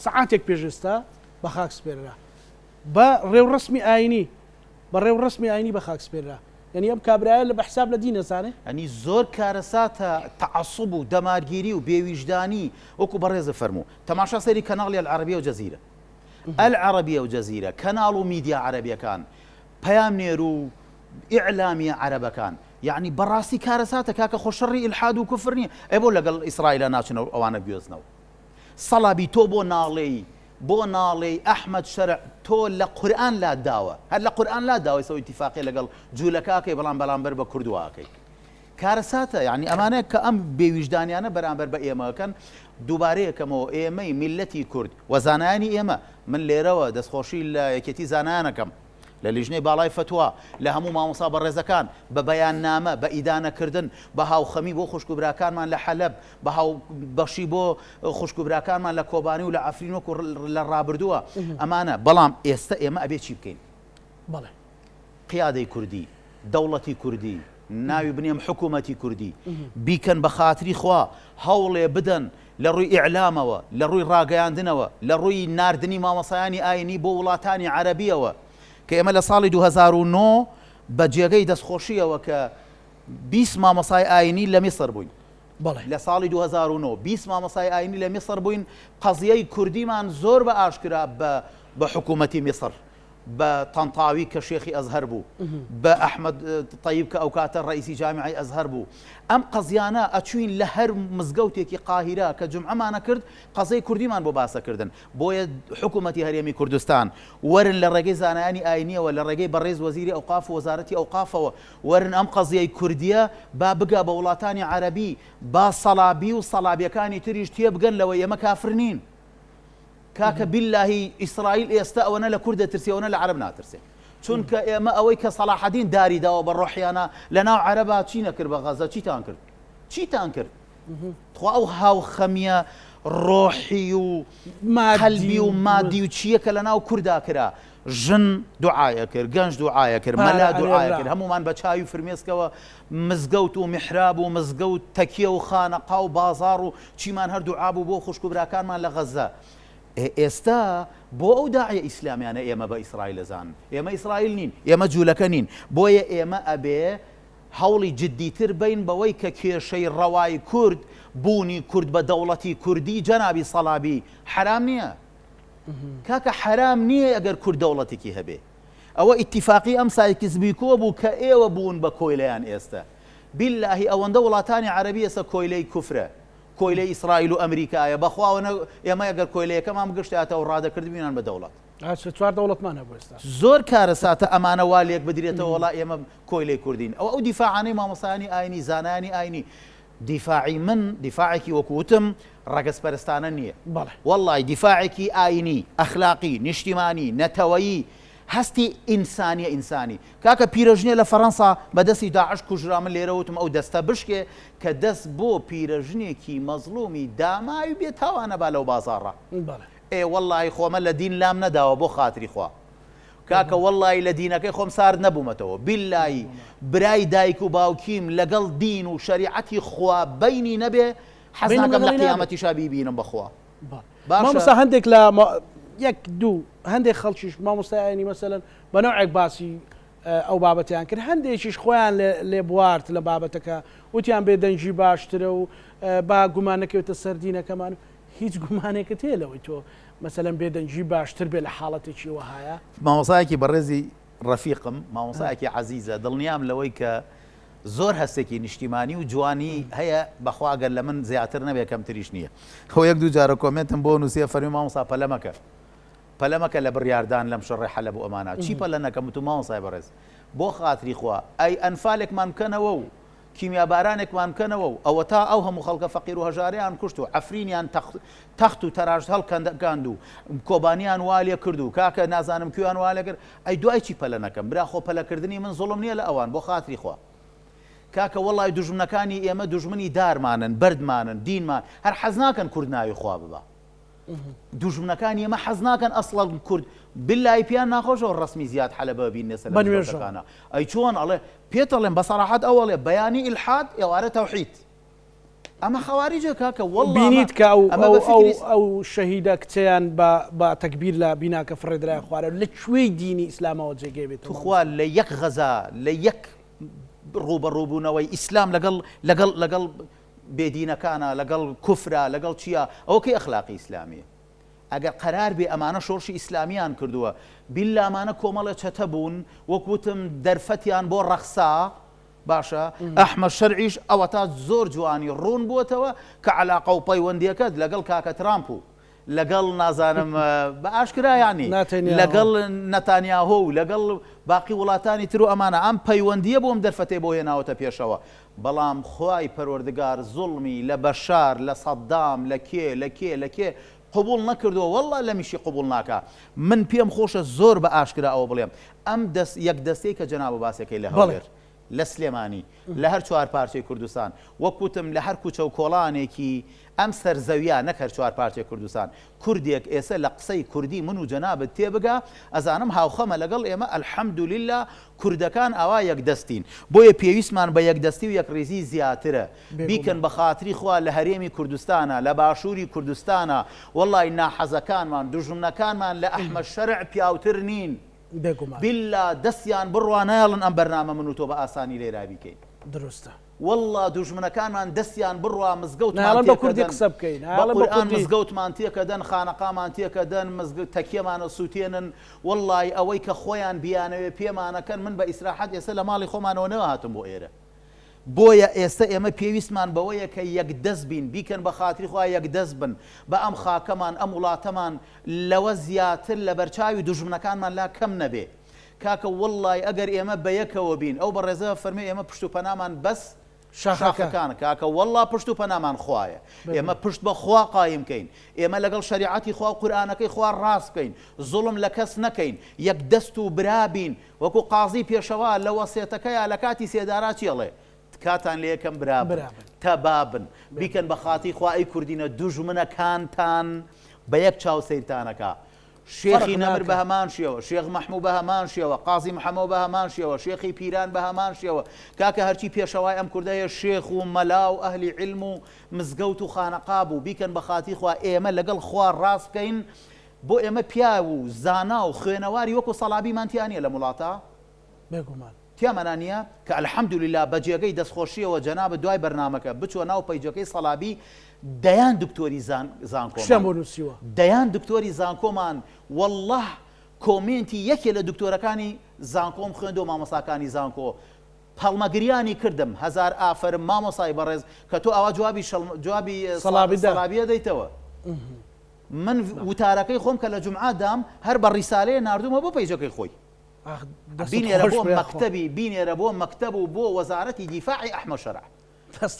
Speaker 1: سعاتێک پێشێستا بە خاکسپێررا بە ڕێوڕسمی ئاینی بە ڕێوڕسمی ئاینی بە خاکسپێررا یعنی ئەم کابرایە لە بەحساب لە دینەزانێ
Speaker 2: ئەنی زۆر کارەساتە تەعەسوب و دەمارگیری و بێویژدانی وەکو بەڕێزە فەرموو تەماشا سەری کەناڵی العەرەبیە و جەزیرە العەرەبیە و جەزیرە کەناڵ و میدیا عەرەبیەکان پەیامنێر و ئیعلامیە عەرەبەکان یعنی بەڕاستی کارەساتە کاکە خۆشەڕی ئیلحاد و کوفر نییە ئەی بۆ لەگەڵ ئیسرائیلە ناچنەوە ئەوانە گوێزنەوە سەڵابی تۆ بۆ ناڵێی ئەحمەد شەرع تۆ لە قورئان لا داوە هەر لە قورئان لا داوای سەوەی ئیتیفاقی لەگەڵ جوولەکەکەی بەڵام بەرامبەر بە کوردواکەی کارەساتە یعنی ئەمانەیە کە ئەم بێویژدانیانە بەرامبەر بە ئێمەکەن دووبارەیەکەمەوە ئێمەی میلەتی کورد وەزانانی ئێمە من لێرەوە دەستخۆشی لە یەکێتی زانانەکەم لە لیژنەی باڵای فتووە لە هەموو مامۆستا بەڕێزەکان بە بەیاننامە بە ئیدانەکردن بە هاوخەمی بۆ خوشکوبراکانمان لە حەلەب بە هاوبەشی بۆ خوشکوبراکانمان لە کۆبانی و لە ئەفرینۆک لە ڕابردووە ئەمانە بەڵام ئێستا ئێمە ئەبێ چی بکەین
Speaker 1: بەڵێ
Speaker 2: قیادەی کوردی دەوڵەتی کوردی ناوی بنێم حکوومەتی کوردی بیکەن بە خاتری خوا هەوڵێ بدەن لە ڕووی ئیعلامەوە لە ڕووی ڕاگەیاندنەوە لە ڕووی ناردنی مامۆسایانی ئاینی بۆ وڵاتانی عەرەبیەوە کە ئێمە لە ساڵی 2009 بە جێگەی دەستخۆشیەوە کە 20 مامۆسای ئاینی لە میسر بووین لە ساڵی 2009 20 مامۆسای ئاینی لە میسر بووین قەزیەی کوردیمان زۆر بە ئاشکرا بە حکوومەتی میسر بە تەنتاوی کە شێخی ئەزهەر بوو بە ئەحمەد طەیب کە ئەو کاتە ڕئیسی جامیعەی ئەزهەر بوو ئەم قەزیانە ئەچوین لە هەر مزگەوتێکی قاهیرە کە جومعەمانە کرد قەزەی کوردیمان بۆ باسەکردن بۆیە حکوومەتی هەرێمی کوردستان وەرن لە ڕێگەی زانایانی ئاینیەوە لە ڕێگەی بەڕێز وەزیری ئەوقاف و وەزارەتی ئەوقافەوە وەرن ئەم قەزیەی کوردیە با بگا بە وڵاتانی عەرەبی با سەڵابی و سەڵابیەکانی تریش تێبگەن لەوە ئێمە کافر نین کاکە بیللاهی ئیسرائیل ئێستا ئەوەنە لە کورد دەترسێ ئەوەنە لە عەرەب ناترسێ چونکە ئێمە ئەوەی کە سەلاحەدین داری داوە بە ڕۆحیانە لە ناو عەرەبا چی نەکرد بە غەزە چیتان کرد خوا ئەو هاوخەمیە ڕۆحی و قەلبی و مادی و چییە کە لە ناو کووردا کرا ژن دوعاە کرد گەنج دوعاە کرد مەلا دوعاە کرد هەمومان بە چاوی فرمێسکەوە مزگەوت و میحراب و مزگەوت تەکیە و خانەقا و بازاڕ و چیمان هەر دوعا بوو بۆ خوشکوبراکانمان لە غەزە ئێستا بۆ ئەو داعیە ئیسلامیانە ئێمە بە ئیسرائیل دەزانن ئێمە ئیسرائیل نین ئێمە جوولەکە نین بۆیە ئێمە ئەبێ هەوڵی جددیتر بین بەوەی کە کێشەی ڕەوای کورد بوونی کورد بە دەوڵەتی کوردی جەنابی سەڵابی حرام نییە کاکە حرام نییە ئەگەر کورد دەوڵەتێکی هەبێ ئەوە ئیتیفاقی ئەم سایکی زبیکۆ بوو کە ئێوە بوون بە کۆیلەیان ئێستا بیللاهی ئەوەندە وڵاتانی عەرەبی ئێستا کۆیلەی کوفرە کۆیلەی ئیسرائیل و ئەمریکایە بەخواوە ئێمە ئەگەر کۆیلەکەمان بگشتاتەوە ڕادەکردبینان بە دەوڵەت
Speaker 1: چوار دەوڵەتمانە بۆ ئێستا
Speaker 2: زۆر کارەساتە ئەمانە وا لێک بدرێتەوە وڵا ئێمە کۆیلەی کوردین ئەو دیفاعانەی مامۆسایانی ئاینی زانایانی ئاینی دیفاعی من دیفاعێکی وەکوتم ڕەگەزپەرستانە نییە وەڵڵی دیفاعێکی ئاینی ئەخلاقی نیشتیمانی نەتەوەیی هەستی ئینسانیە ئینسانی کاکە پیرەژنێ لە فەڕەنسا بەدەستی داعش کوژرا من لێرەوتم ئەو دەستە بشکێ کە دەست بۆ پیرەژنێکی مەزلومی داماوی بێت تاوانە با لەو بازاڕە ئێ وەڵڵی خۆمە لە دین لام نەداوە بۆ خاتری خوا کاکە وەڵڵی لە دینەکەی خۆم سارد نەبوومەتەوە بیللای برای دایک و باوکیم لەگەڵ دین و شەریعەتی خوا بەینی نەبێ حەز ناکەم لە قیامەتیشا بیبینم بەخوا
Speaker 1: مامۆستا هەندێک لە یەک دوو هەندێک خەڵکیش مامۆستای ئاینی مەسەلەن بە نوعێک باسی ئەو بابەتیان کرد هەندێکیش خۆیان لێ بوارد لە بابەتەکە وتیان بێدەنجی باشترە و با گومانەکەوێتە سەردینەکەمان هیچ گومانێکت هەیە لەوەی تۆ مەسەلەن بێدەنجی باشتر بێ لە حاڵەتێکی وەهایە
Speaker 2: مامۆستایەکی بەڕێزی ڕەفیقم مامۆستایەکی عەزیزە دڵنیام لەوەی کە زۆر هەستێکی نیشتیمانی و جوانی هەیە بەخواگەر لە من زیاتر نەبێ کەمتریش نییە خۆ یەک دوو جارە کۆمنتم بۆ نووسە فەرمی مامۆستا پەلەمەکە لە بڕیاردان لەم شەڕێ حەلەب و ئەمانە چی پەلە نەکەم تو مامۆستای بەڕێز بۆ خاتری خوا ئەی ئەنفالێکمان بکەنەوە و کیمیابارانێکمان بکەنەوە و ئەوە تا ئەو هەموو خەڵکە فەقیر و هەژاریان کوشت و ئەفرینیان تەخت و تەراژ هەڵکاند و کۆبانیان والێ کرد و کاکە نازانم کوێیان والێ کرد ئەی دوای چی پەلە نەکەم برا خۆ پەلەکردنی من زوڵم نییە لە ئەوان بۆ خاتری خوا کاکە وەڵای دوژمنەکانی ئێمە دوژمنی دارمانن بەردمانن دینمان هەر حەز ناکەن کورد ناوی خوا ببە دوژمنەکان ئێمە حەز ناکەن ئەسڵ کورد باللای پیان ناخۆشەوە ڕسمی زیاد حەلەبە بینێسە لە نێوەکانە ئەی چۆن ئەڵێ پێتەڵێن بەسەراحەت ئەوەڵێ بەیانی ئیلحاد ئێوارە تەوحید ئەمە خەواریجە کاکە وەڵڵا
Speaker 1: بینیت کە ئەو شەهیدە کچیان بە تەکبیر لە بیناکە فڕێدرای خوارە لەکوێی دینی ئیسلامەوە جێگەی بێت
Speaker 2: توخوا لە یەک غەزا لە یەک ڕوبەڕووبوونەوەی ئیسلام لەگەڵ بێدینەکانە لەگەڵ کوفرە لەگەڵ چییە ئەوکەی ئەخلاقی ئیسلامیە ئەگەر قەرار بێ ئەمانە شۆڕشی ئیسلامیان کردووە بیللامانە کۆمەڵە چەتە بوون وەکوتم دەرفەتیان بۆ ڕەخسا باشە ئەحمە شەرعیش ئەوە تا زۆر جوانی ڕوون بووتەوە کە عەلاقە و پەیوەندیەکەت لەگەڵ کاکە ترامپ و لەگەڵ نازانم بە ئاشکرایانی لەگەڵ نەتانیاهۆ و لەگەڵ باقی وڵاتانی تر و ئەمانە ئەم پەیوەندیە بۆم دەرفەتێ بۆ هێناوەتە پێشەوە بەڵام خوای پەروەردگار زوڵمی لە بەشار لە سەدام لە کێ قبول نەکردووە وەڵڵا لە میشی قبول ناکە من پێم خۆشە زۆر بە ئاشکرا ئەوە بڵێم ئەم یەک دەستەی کە جەنابە باسەکەی لە هەولێر لە سلێمانی لە هەر چوار پارچەی کوردستان وەکوتم لە هەر کوچە و کۆڵانێکی ئەم سەرزەویە نەک هەر چوار پارچەی کوردستان کوردێک ئێستا لە قسەی کوردی من و جەنابەت تێبگا ئەزانم هاوخەمە لەگەڵ ئێمە ئەلحەمدولیلا کوردەکان ئاوا یەکدەستین بۆیە پێویستمان بە یەکدەستی و یەکڕێزی زیاترە بیکەن بە خاتری خوا لە هەرێمی کوردستانە لە باشووری کوردستانە وەڵڵی ناحەزەکانمان دوژمنەکانمان لە ئەحمە شەرع پیاوتر نین بیللا دەستیان بڕوانایڵن ئەم بەرنامە من و تۆ بە ئاسانی لێرا بیکەین
Speaker 1: دروستە
Speaker 2: وەڵڵا دوژمنەکانمان دەستیان بڕوا
Speaker 1: مزگەوتمان بە کوردی قسە بکەین
Speaker 2: قورئان مزگەوتمان تێکەدەن خانەقامان تێکەدەن تەکیەمانە سووتێنن وەڵڵی ئەوەی کە خۆیان بیانەوێ پێمانەکەن من بە ئیسراحەت ئێستا لە ماڵی خۆمانەوە نەوە هاتم بۆ ئێرە بۆیە ئێستا ئێمە پێویستمان بەوەیە کە یەکدەست بین بیکەن بە خاتری خوا یەکدەست بن بە ئەم خاکەمان ئەم وڵاتەمان لەوە زیاتر لە بەرچاوی دوژمنەکانمان لا کەم نەبێ کاکە وەڵڵی ئەگەر ئێمە بە یەکەوە بین ئەو بە ڕێزە فەرمی ئێمە پشت و پەنامان بەس شاخەکان کاکە وەڵڵا پشت و پەنامان خوایە ئێمە پشت بە خوا قایم بکەین ئێمە لەگەڵ شریعەتی خوا و قورئانەکەی خوا ڕاست بکەین زوڵم لە کەس نەکەین یەکدەست و برابین وەکو قازی پێشەوا لە وەسیەتەکەیە لە کاتی سێدارا چێڵێ کاتان لە یەکەم برابن تەبابن بیکەن بە خاتی خوا ئەی کوردینە دوژمنەکانتان بە یەک چاو سەیرتانەکە شێخی نەمر بە هەمان شێوە شێخ مەحموود بە هەمان شێوە قازی محەممەد بە هەمان شێوە شێخی پیران بە هەمان شێوە کاکە هەرچی پێشەوای ئەم کوردەیە شێخ و مەلا و ئەهلی علم و مزگەوت و خانەقا بوو بیکەن بە خاتی خوا ئێمە لەگەڵ خوا ڕاست بکەین بۆ ئێمە پیا و زانا و خوێنەواری وەکو سەڵابیمانتیانە لە وڵاتە
Speaker 1: بێگومان
Speaker 2: تیامەنانە کە ئەلحەمدولیلا بە جێگەی دەستخۆشیەوە جەنابە دوای بەرنامەکە بچوە ناو پەیجەکەی سەڵابی دەیان دکتۆری زانکۆمان دەیان دکتۆری زانکۆمان والله کۆمنتی یەکێ لە دکتۆرەکانی زانکۆم خوێندۆ مامۆساکانی زانکۆ پەڵمەگریانی کردم هەزار ئافرم مامۆسای بەڕێز کە تۆ ئەوە جوابی سەڵابیە دەیتەوە من وتارەکەی خۆم کە لە جومعادام هەر بە ڕیسالەیە ناردومە بۆ پەیجەکەی خۆی بینێرە بۆ مەکتەبی بینێرە بۆ مەکتەب و بۆ وەزارەتی دیفاعی ئەحمە شەرع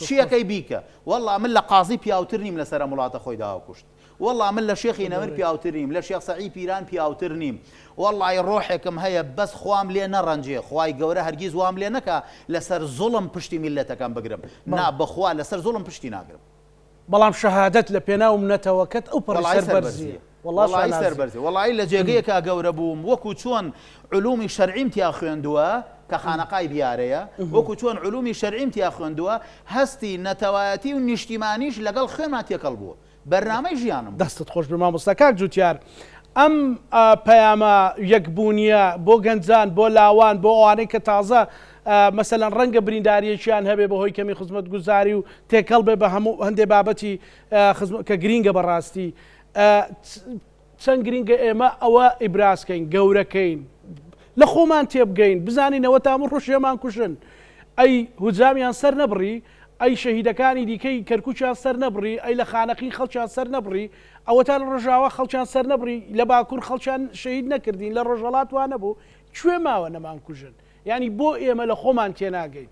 Speaker 2: چیەکەی بیکە وەڵڵا من لە قازی پیاوتر نیم لەسەر وڵاتە خۆی داوا کوشت وەڵڵا من لە شێخی نەمر پیاوتر نیم لە شێخ سەعید پیران پیاوتر نیم وەڵڵای ڕۆحێکم هەیە بەس خوام لێ نەڕەنجێ خوای گەورە هەرگیز وام لێ نەکا لەسەر زوڵم پشتی میلەتەکەم بگرم نا بەخوا لەسەر زوڵم پشتی ناگرم
Speaker 1: بەڵام شەهادەت لە پێناو منەتەوەکەت ئەو پڕی سەربەرزیە
Speaker 2: وڵای سەربەرزی وڵی لە جێگەیەکە گەورە بووم وەکو چۆن علومی شەرعیم تیا خوێندووە کە خانەقای بیارەیە وەکو چۆن علومی شەرعیم تیا خوێندووە هەستی نەتەوایەتی و نیشتیمانیش لەگەڵ خوێنمان تێکەڵ بووە بەرنامەی ژیانم
Speaker 1: دەستت خۆش بە مامۆستا کاک جوتیار ئەم پەیامە یەکبوونیە بۆ گەنجان بۆ لاوان بۆ ئەوانەی کە تازە مەسەلەن ڕەنگە برینداریەکیان هەبێ بەهۆی کەمی خزمەتگوزاری و تێکەڵ بێ بە هەموو هەندێ بابەتی کە گرینگە بەڕاستی چەند گرینگە ئێمە ئەوە ئیبراسکەین گەورەکەین لە خۆمان تێبگەین بزانینەوە تامون ڕۆژێمان کوشن ئەی هوجامیان سەر نەبڕی ئەی شەهیدەکانی دیکەی کەرکوچیان سەر نەبڕی ئەی لە خانەقی خەڵکیان سەر نەبڕی ئەوەتان لە ڕۆژاوە خەڵکیان سەر نەبڕی لە باکوور خەڵکیان شەهید نەکردین لە ڕۆژەڵات وان نەبوو کوێ ماوە نەمان کوژن یعنی بۆ ئێمە لە خۆمان تێناگەین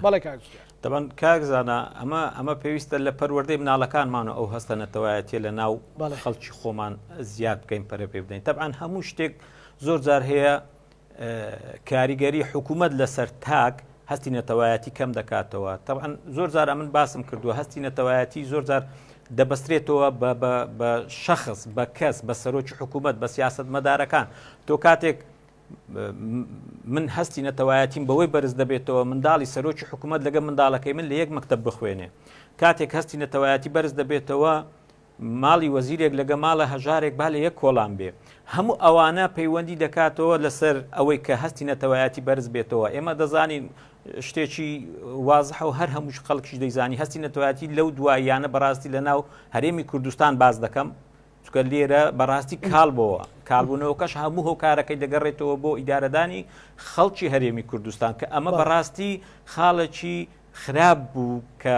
Speaker 1: بەڵێ کاک
Speaker 3: دەبەن کاکزانە ئەمە پێویستە لە پەروەردەی مناڵەکانمانە ئەو هەستە نەتەوایەتیە لە ناو خەڵکی خۆمان زیاد بکەین پەرە پێ بدەین تەبعاً هەموو شتێک زۆر جار هەیە کاریگەری حکوومەت لەسەر تاک هەستی نەتەوایەتی کەم دەکاتەوە. طبعاً زۆر جار من باسم کردووە هەستی نەتەوایەتی زۆر جار دەبەسترێتەوە بە شەخص بە کەس بە سەرۆکی حکوومەت بە سیاسەتمەدارەکان. تۆ کاتێک من هەستی نەتەوایەتیم بەوەی بەرز دەبێتەوە منداڵی سەرۆکی حکوومەت لەگە منداڵەکەی من لە یەک مەکتەب بخوێنێ، کاتێک هەستی نەتەوایەتی بەرز دەبێتەوە ماڵی وەزیرێک لەگە ماڵە هەژارێک با لە یەک کۆڵام بێ. هەموو ئەوانە پەیوەندی دەکاتەوە لەسەر ئەوەی کە هەستی نەتەوایەتی بەرز بێتەوە. ئێمە دەزانین شتێکی وازح و هەر هەمووش خەڵکیش دەیزانی هەستی نەتەوایەتی لەو دواییانە بەڕاستی لە ناو هەرێمی کوردستان باز دەکەم، چکە لێرە بەڕاستی کاڵبەوە کاڵبوونەوەکەش هەموو هۆکارەکەی دەگەڕێتەوە بۆ ئیدارەدانی خەڵکی هەرێمی کوردستان کە ئەمە بەڕاستی خاڵێکی خراپ بوو کە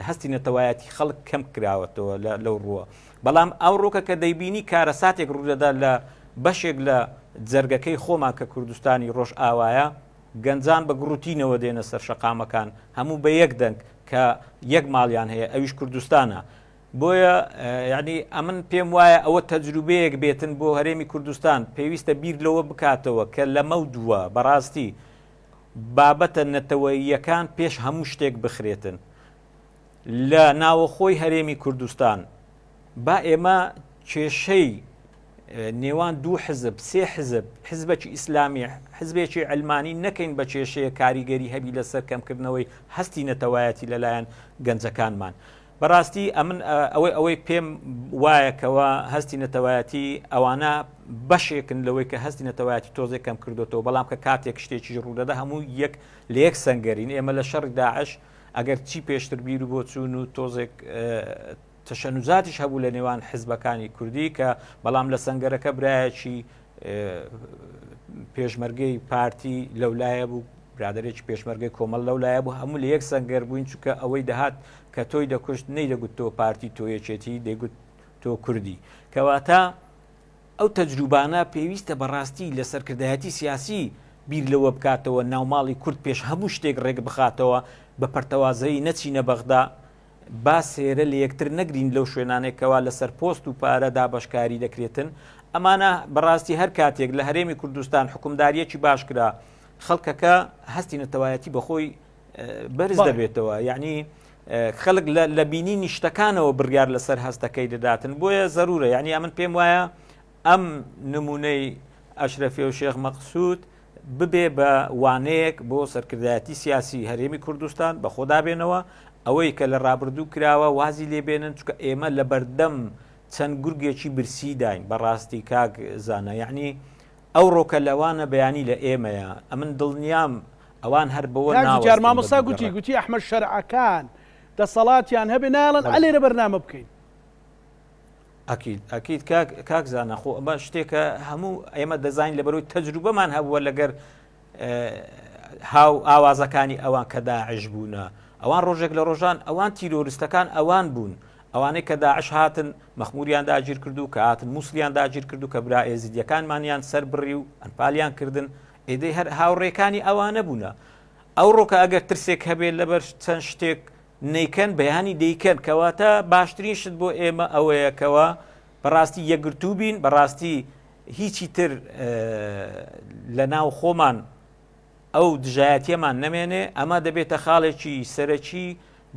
Speaker 3: هەستی نەتەوایەتی خەڵک کەم کراوەتەوە لەو ڕووە. بەڵام ئەو ڕۆکە کە دەیبینی کارە ساتێک ڕوودەدا لە بەشێک لە جەرگەکەی خۆمان کە کوردستانی ڕۆژ ئاوایە گەنجان بە گروتینەوە دێنە سەر شەقامەکان هەموو بە یەک دەنگ کە یەک ماڵیان هەیە ئەویش کوردستانە. بۆیە یعنی ئەمن پێم وایە ئەوە تەجروبەیەک بێتن بۆ هەرێمی کوردستان پێویستە بیر لەوە بکاتەوە کە لەمە دووە بەڕاستی بابەتە نەتەوەییەکان پێش هەموو شتێک بخرێتن لە ناوەخۆی هەرێمی کوردستان. با ئێمە کێشەی نێوان دوو حزب سێ حزب حزبێکی ئیسلامی حزبێکی ئەلمانی نەکەین بە کێشەیە کاریگەری هەبی لەسەر کەمکردنەوەی هەستی نەتەوایەتی لەلایەن گەنجەکانمان. بەڕاستی ئەمن ئەوەی پێم وایەکەوە هەستی نەتەوایەتی ئەوانە بەشێکن لەوەی کە هەستی نەتەوایەتی تۆزێک کەم کردوەوە، بەڵام کە کاتێک شتێکی ڕوودەدا هەموو یەک لە یەک سەنگەرین. ئێمە لە شەڕی داعش ئەگەر چی پێشتر بیر بۆ چوون و تۆزێک تەشەنوزاتیش هەبوو لە نێوان حزبەکانی کوردی کە بەڵام لە سەنگەرەکە برایەکی پێشمەرگەی پارتی لەولایە بوو، برادێکی پێشمەرگەی کۆمەڵ لەولایە بوو، هەموو لە یەک سەنگەر بووین چونکە ئەوەی دەهات کە تۆی دەکوشت نەیدەگوت تۆ پارتی تۆیەکێتی دەیگوت تۆ کوردی. کەواتە ئەو تەجروبانە پێویستە بەڕاستی لە سەرکردایەتی سیاسی بیر لەوە بکاتەوە، ناوماڵی کورد پێش هەموو شتێک ڕێک بخاتەوە بە پەرتەوازەی نەچینە بەغدا، با سێرە لە یەکتر نەگرین لەو شوێنانێکەوە لەسەر پۆست و پارەدا بەشکاری دەکرێتن. ئەمانە بەڕاستی هەر کاتێک لە هەرێمی کوردستان حکومداریەکی باش کرا خەڵکەکە هەستی نەتەوایەتی بەخۆی بەرز دەبێتەوە. یعنی خەڵک لە بینینی شتەکانەوە بڕیار لەسەر هەستەکەی دەداتن. بۆیە زەرورە یعنی ئەمن پێم وایە ئەم نمونەی ئەشرەفی و شێخ مەقسوود ببێ بە وانەیەک بۆ سەرکردایەتی سیاسی هەرێمی کوردستان بە خۆدا بێنەوە، ئەوەی کە لە ڕابردوو کراوە وازی لێبێنن، چکە ئێمە لە بەردەم چەند گورگێکی برسی داین بەڕاستی کاک زانە. یعنی ئەو ڕۆکە لەوانە بەیانی لە ئێمەیە ئەمن دڵنیام ئەوان هەر بەوە
Speaker 1: جار مامۆستا گوتی ئەحمەد شەرعەکان دەسەڵاتیان هەبێ ناڵن ئەلێرە بەرنامە بکەین.
Speaker 3: ئەکید کاک زانە خۆ ئەمە شتێکە هەموو ئێمە دەزانین لە بەرەوەی تەجروبەمان هەبووە لەگەر هاو ئاوازەکانی ئەوان کە داعش بوونە. ئەوان ڕۆژێک لە ڕۆژان ئەوان تیرۆریستەکان ئەوان بوون، ئەوانەی کە داعش هاتن مەخموریان داگیر کردو کە هاتن مووسڵیان داگیر کردو کە برا ئێزیدیەکانمانیان سەر بڕی و ئەنپالیان کردن، ئێدەی هەر هاوڕێکانی ئەوانە بوونە. ئەو ڕۆکە ئەگەر ترسێک هەبێت لەبەر چەند شتێک نەیکەن بەیانی دەیکەن، کەواتە باشترین شت بۆ ئێمە ئەوەیەکەوە بەڕاستی یەکگرتوو بین، بەڕاستی هیچی تر لە ناو خۆمان ئەو دژایەتیەمان نەمێنێ. ئەمە دەبێتە خاڵێکی سەرەکی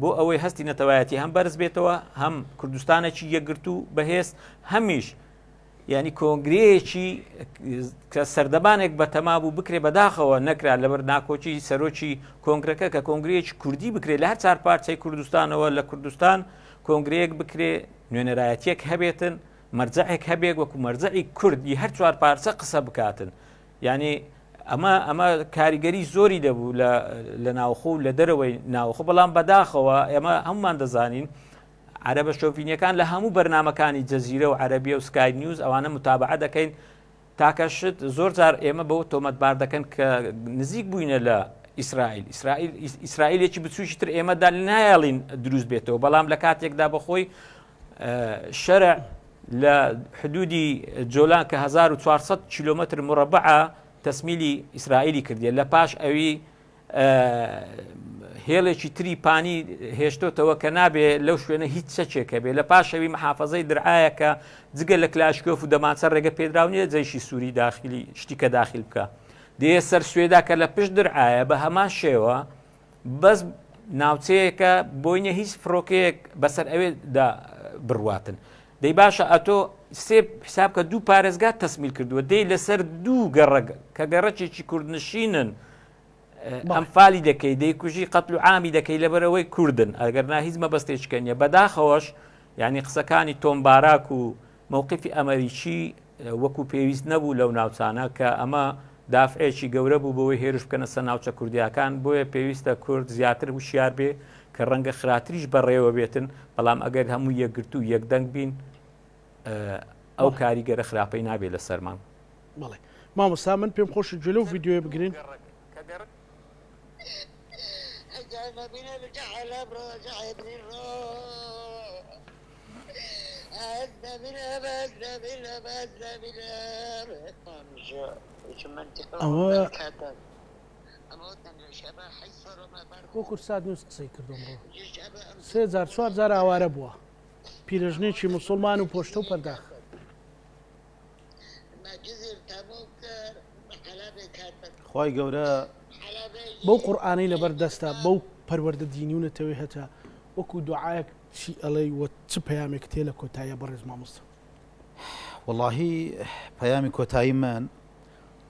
Speaker 3: بۆ ئەوەی هەستی نەتەوایەتی هەم بەرز بێتەوە، هەم کوردستانێکی یەکگرتوو بەهێز، هەمیش ینی کۆنگرەیەکی کە سەردەمانێک بە تەما بوو بکرێ بەداخەوە نەکرا لەبەر ناکۆچی سەرۆکی کۆنگرەکە کە کۆنگرەیەکی کوردی بکرێت لە هەر چار پارچەی کوردستانەوە لە کوردستان کۆنگرەیەک بکرێ، نوێنەرایەتیەک هەبێتن، مەرجەعێک هەبێت وەکو مەرجەعی کوردی هەر چوار پارچە قسە بکاتن. یعنی ئەمە کاریگەری زۆری دەبوو لە ناوخۆ و لە دەرەوەی ناوخۆ، بەڵام بەداخەوە ئێمە هەمومان دەزانین عەرەبە شۆڤینیەکان لە هەموو بەرنامەکانی جەزیرە و عەرەبیە و سکای نیوز ئەوانە متابعە دەکەین تاکەشت زۆر جار ئێمە بەوە تۆمەتبار دەکەن کە نزیک بووینە لە ئیسرائیلێکی بچووکی تر ئێمەدا نایڵین دروست بێتەوە، بەڵام لە کاتێکدا بەخۆی شەرع لە حدودی جۆلان کە 1400 کیلۆمەتر مربعە تەسمیلی ئیسرائیلی کردیە، لە پاش ئەوی هێڵێکی تری پانی هێشتۆتەوە کە نابێ لەو شوێنە هیچ چەکێکە بێ، لە پاشەوی محافەزەی درعایەکە جگە لە کلاشکۆف و دەمانچە ڕێگە پێدراونیە جەیشی سووری داخلی شتی کە داخل بکە. دێ سەر سوێدا کە لە پشت درعایە بە هەمان شێوە بەس ناوچەیەکە بۆینە هیچ فڕۆکەیەک بەسەر ئەوێدا بڕواتن دەی باشە ئەتۆ سێ حساب کە دوو پارێزگات تەسمیل کردووە دەی لەسەر دوو گەڕک کە گەڕەکێکی کوردنشینن ئەمفالی دەکەی دەیکوژی قەتل و عامی دەکەی لەبەرەوەی کوردن ئەگەر ناهیچ مەبەستێککەنیە بەداخەوەش یعنی قسەکانی تۆم باراک و مووقفی ئەمریکی وەکو پێویست نەبوو لەو ناوچانە کە ئەمە دافعێکی گەورە بوو بەوەی هێرش بکەنە سەر ناوچە کوردیەکان بۆیە پێویستە کورد زیاتر وشیار بێ کە ڕەنگە خراتریش بەڕێوە بێتن بەڵام ئەگەر هەموو یەکگرت و یەکدەنگ بین ئەو کاریگەرە خراپەی نابێت لە سەرمان
Speaker 1: بەڵێ مامۆستا من پێم خۆشە جلو ڤیددیۆ بگرین ئەوە وەکو سات نووس قسەی کردم سێ جار چوار جار ئاوارە بووە پیرەژنێکی موسڵمان و پۆشتە و پەرداخ
Speaker 2: خی گەورە
Speaker 1: بەو قورآانەی لەبەر دەستا بەو پەروەردە دینی و نەتەوەی هەتا وەکو دوعاەک چی ئەڵەی وە چ پەیامێک تێ لە کۆتاییە بەڕێز مامۆستا
Speaker 2: واللهی پەیامی کۆتایی من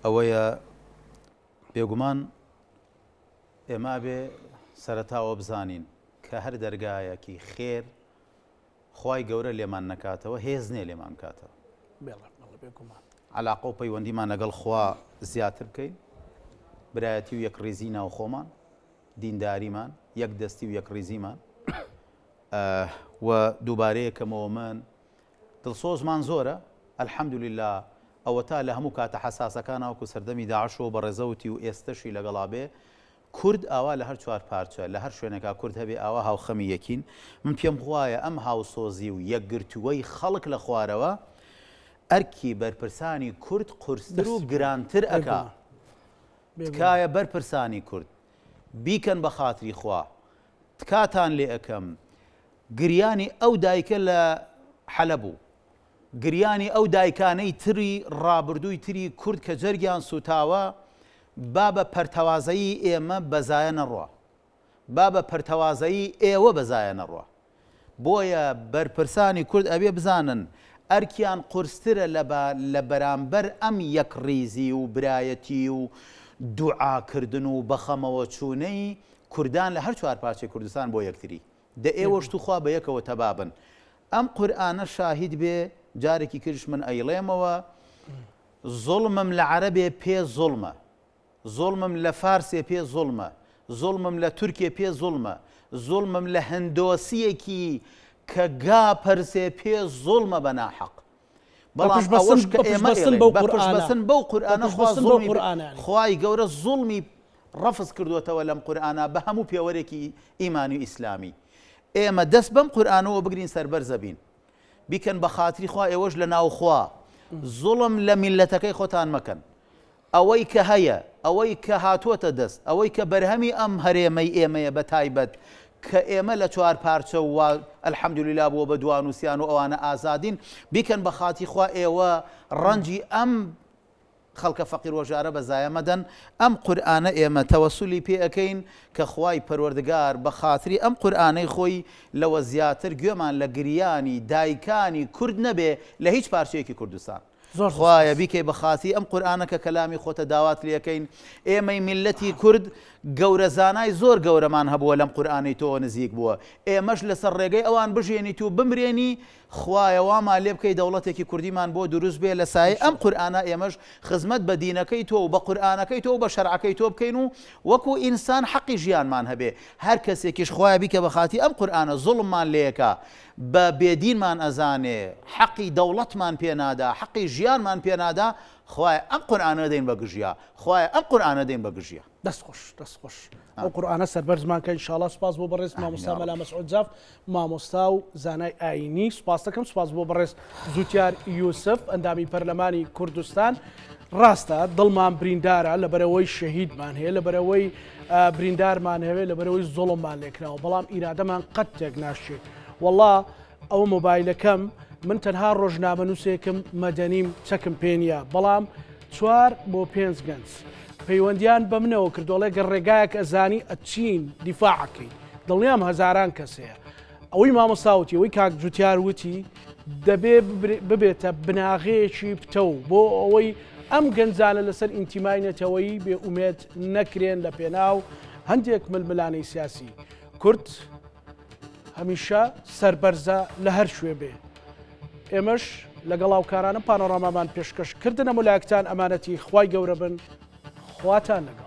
Speaker 2: ئەوەیە بێگومان ئێمە بێ سەرەتاوە بزانین کە هەر دەرگایەکی خێر خی گەورە لێمان نەکاتەوە هێز نێ لێمان کاتەوە علاقە و پەیوەندیمان لەگەڵ خوا زیاتر بکەین برایەتی و یەکڕێزی ناوخۆمان دینداریمان یەک دەستی و یەکڕێزیمان و دووبارەیەکەمەوە من دڵسۆزمان زۆرە ئەلحەمدولله ئەوە تا لە هەموو کاتە حساسەکانەوەکو سەردەمی داعشەوە بە ڕێزەوتی و ئێستەشی لەگەڵا بێ کورد ئاوا لە هەر چوار پارچە لە هەر شوێنێکا کورد هەبێ ئاوا هاوخەمی یەکین من پێم وایە ئەم هاوسۆزی و یەکگرتووەی خەڵک لە خوارەوە ئەرکی بەرپرسانی کورد قورستر و گرانتر ئەکا تکایە بەرپرسانی کورد بیکەن بە خاتری خوا تکاتان لێ ئەەکەم گریانی ئەو دایکە لە حەلە بوو گریانی ئەو دایکانەی تری ڕابردووی تری کورد کە جەرگیان سوتاوە با بە پەرتەوازایی ئێمە بەزایە نەڕوە با بە پەرتەوازایی ئێوە بەزایە نەڕوە بۆیە بەرپرسانی کورد ئەبێ بزانن ئەرکیان قورسترە لە بەرامبەر ئەم یەکڕیزی و برایەتی و دوعاکردن و بەخەمەوە چوونەی کوردان لە هەر چوار پارچەی کوردستان بۆ یەکتری دە ئێوەش توخوا بە یەکەوە تەبابن ئەم قورئانە شاهید بێ جارێکی کرش من ئەیڵێمەوە زوڵمم لە عەرەبێ پێ زوڵمە زوڵمم لە فارسێ پێ زوڵمە زوڵمم لە تورکێ پێ زوڵمە زوڵمم لە هەندۆسیەکی کە گا پەرسێ پێ زوڵمە بە ناحەق بەڵام ئەوەش کە ئێمە بەپشبەسن بەو قورئانە خوای گەورە زوڵمی ڕەفز کردوێتەوە لەم قورئانە بە هەموو پێوەرێکی ئیمانی و ئیسلامی ئێمە دەست بەم قورئانەوە بگرین سەربەرزە بین بیکەن بە خاتری خوا ئێوەش لە ناوخوا زوڵم لە میلەتەکەی خۆتان مەکەن ئەوەی کە هەیە ئەوەی کە هاتووەتە دەست ئەوەی کە بەرهەمی ئەم هەرێمەی ئێمەیە بە تایبەت کە ئێمە لە چوار پارچە و ئەلحەمدولله بووە بە دوانوسیان و ئەوانە ئازادین بیکەن بە خاتی خوا ئێوە ڕەنجی ئەم خەڵکە فەقیر وەژارە بەزایە مەدەن ئەم قورئانە ئێمە تەوەسولی پێ ئەەکەین کە خوای پەروەردگار بە خاتری ئەم قورئانەی خۆی لەوە زیاتر گوێمان لە گریانی دایکانی کورد نەبێ لە هیچ پارچەیەکی کوردستان خوایە بیکەی بە خاتی ئەم قورئانە کە کەلامی خۆتە داوات لێەکەین ئێمەی میلەتی کورد گەورە زانای زۆر گەورەمان هەبووە لەم قورئانەی تۆ نزیک بووە ئێمەش لەسەر ڕێگەی ئەوان بژێنیت و بمرێنی خوایە وامان لێ بکەی دەوڵەتێکی کوردیمان بۆ دروست بێ لە سایە ئەم قورئانە ئێمەش خزمەت بە دینەکەی تۆ و بە قورئانەکەی تۆ و بە شەرعەکەی تۆ بکەین و وەکو ئینسان حەقی ژیانمان هەبێ هەر کەسێکیش خوایە بیکە بە خاتی ئەم قورئانە زوڵممان لێیەکە بە بێدینمان ئەزانێ حەقی دەوڵەتمان پێ نادا حەقی ژیانمان پێ نادا خوایە ئەم قورئانە دەین بە گژیا خوایە ئەم قورئانە دەین بە گژیا
Speaker 1: دەستخۆش دەستخۆش ئەو قورئانە سەربەرزمان کە ئینشاءڵڵا سوپاس بۆ بەڕێز مامۆستا مەلا مەسعود جاف مامۆستا و زانای ئاینی سوپاس دەکەم سوپاس بۆ بەڕێز زوتیار یوسف ئەندامی پەرلەمانی کوردستان ڕاستە دڵمان بریندارە لەبەرەوەی شەهیدمان هەیە لەبەرەوەی بریندارمان هەوێ لەبەرەوەی زوڵممان لێکراوە بەڵام ئیرادەمان قەت تێک ناشێت والله ئەو مۆبایلەکەم من تەنها ڕۆژنامە نووسێکم مەدەنیم چەکم پێ نییە بەڵام 4 بۆ 5 گەنج پەیوەندیان بەمنەوە کردوڵێ گە ڕێگایەک ئەزانی ئەچین دیفاعەکەی دڵنیام هەزاران کەسەیە ئەوەی مامۆستاوتی ئەوەی کاک جوتیار وتی دەبێ ببێتە بناغەیەکی پتە و بۆ ئەوەی ئەم گەنجانە لەسەر ئینتیمای نەتەوەیی بێ ئومێت نەکرێن لە پێناو هەندێک ململانەی سیاسی کورد هەمیشە سەربەرزە لە هەر شوێ بێ ئێمەش لەگەڵ هاوکارانە پانۆڕامامان پێشکەشکردنە مولایەکتان ئەمانەتی خوای گەورە بن خواتان لەگەڵ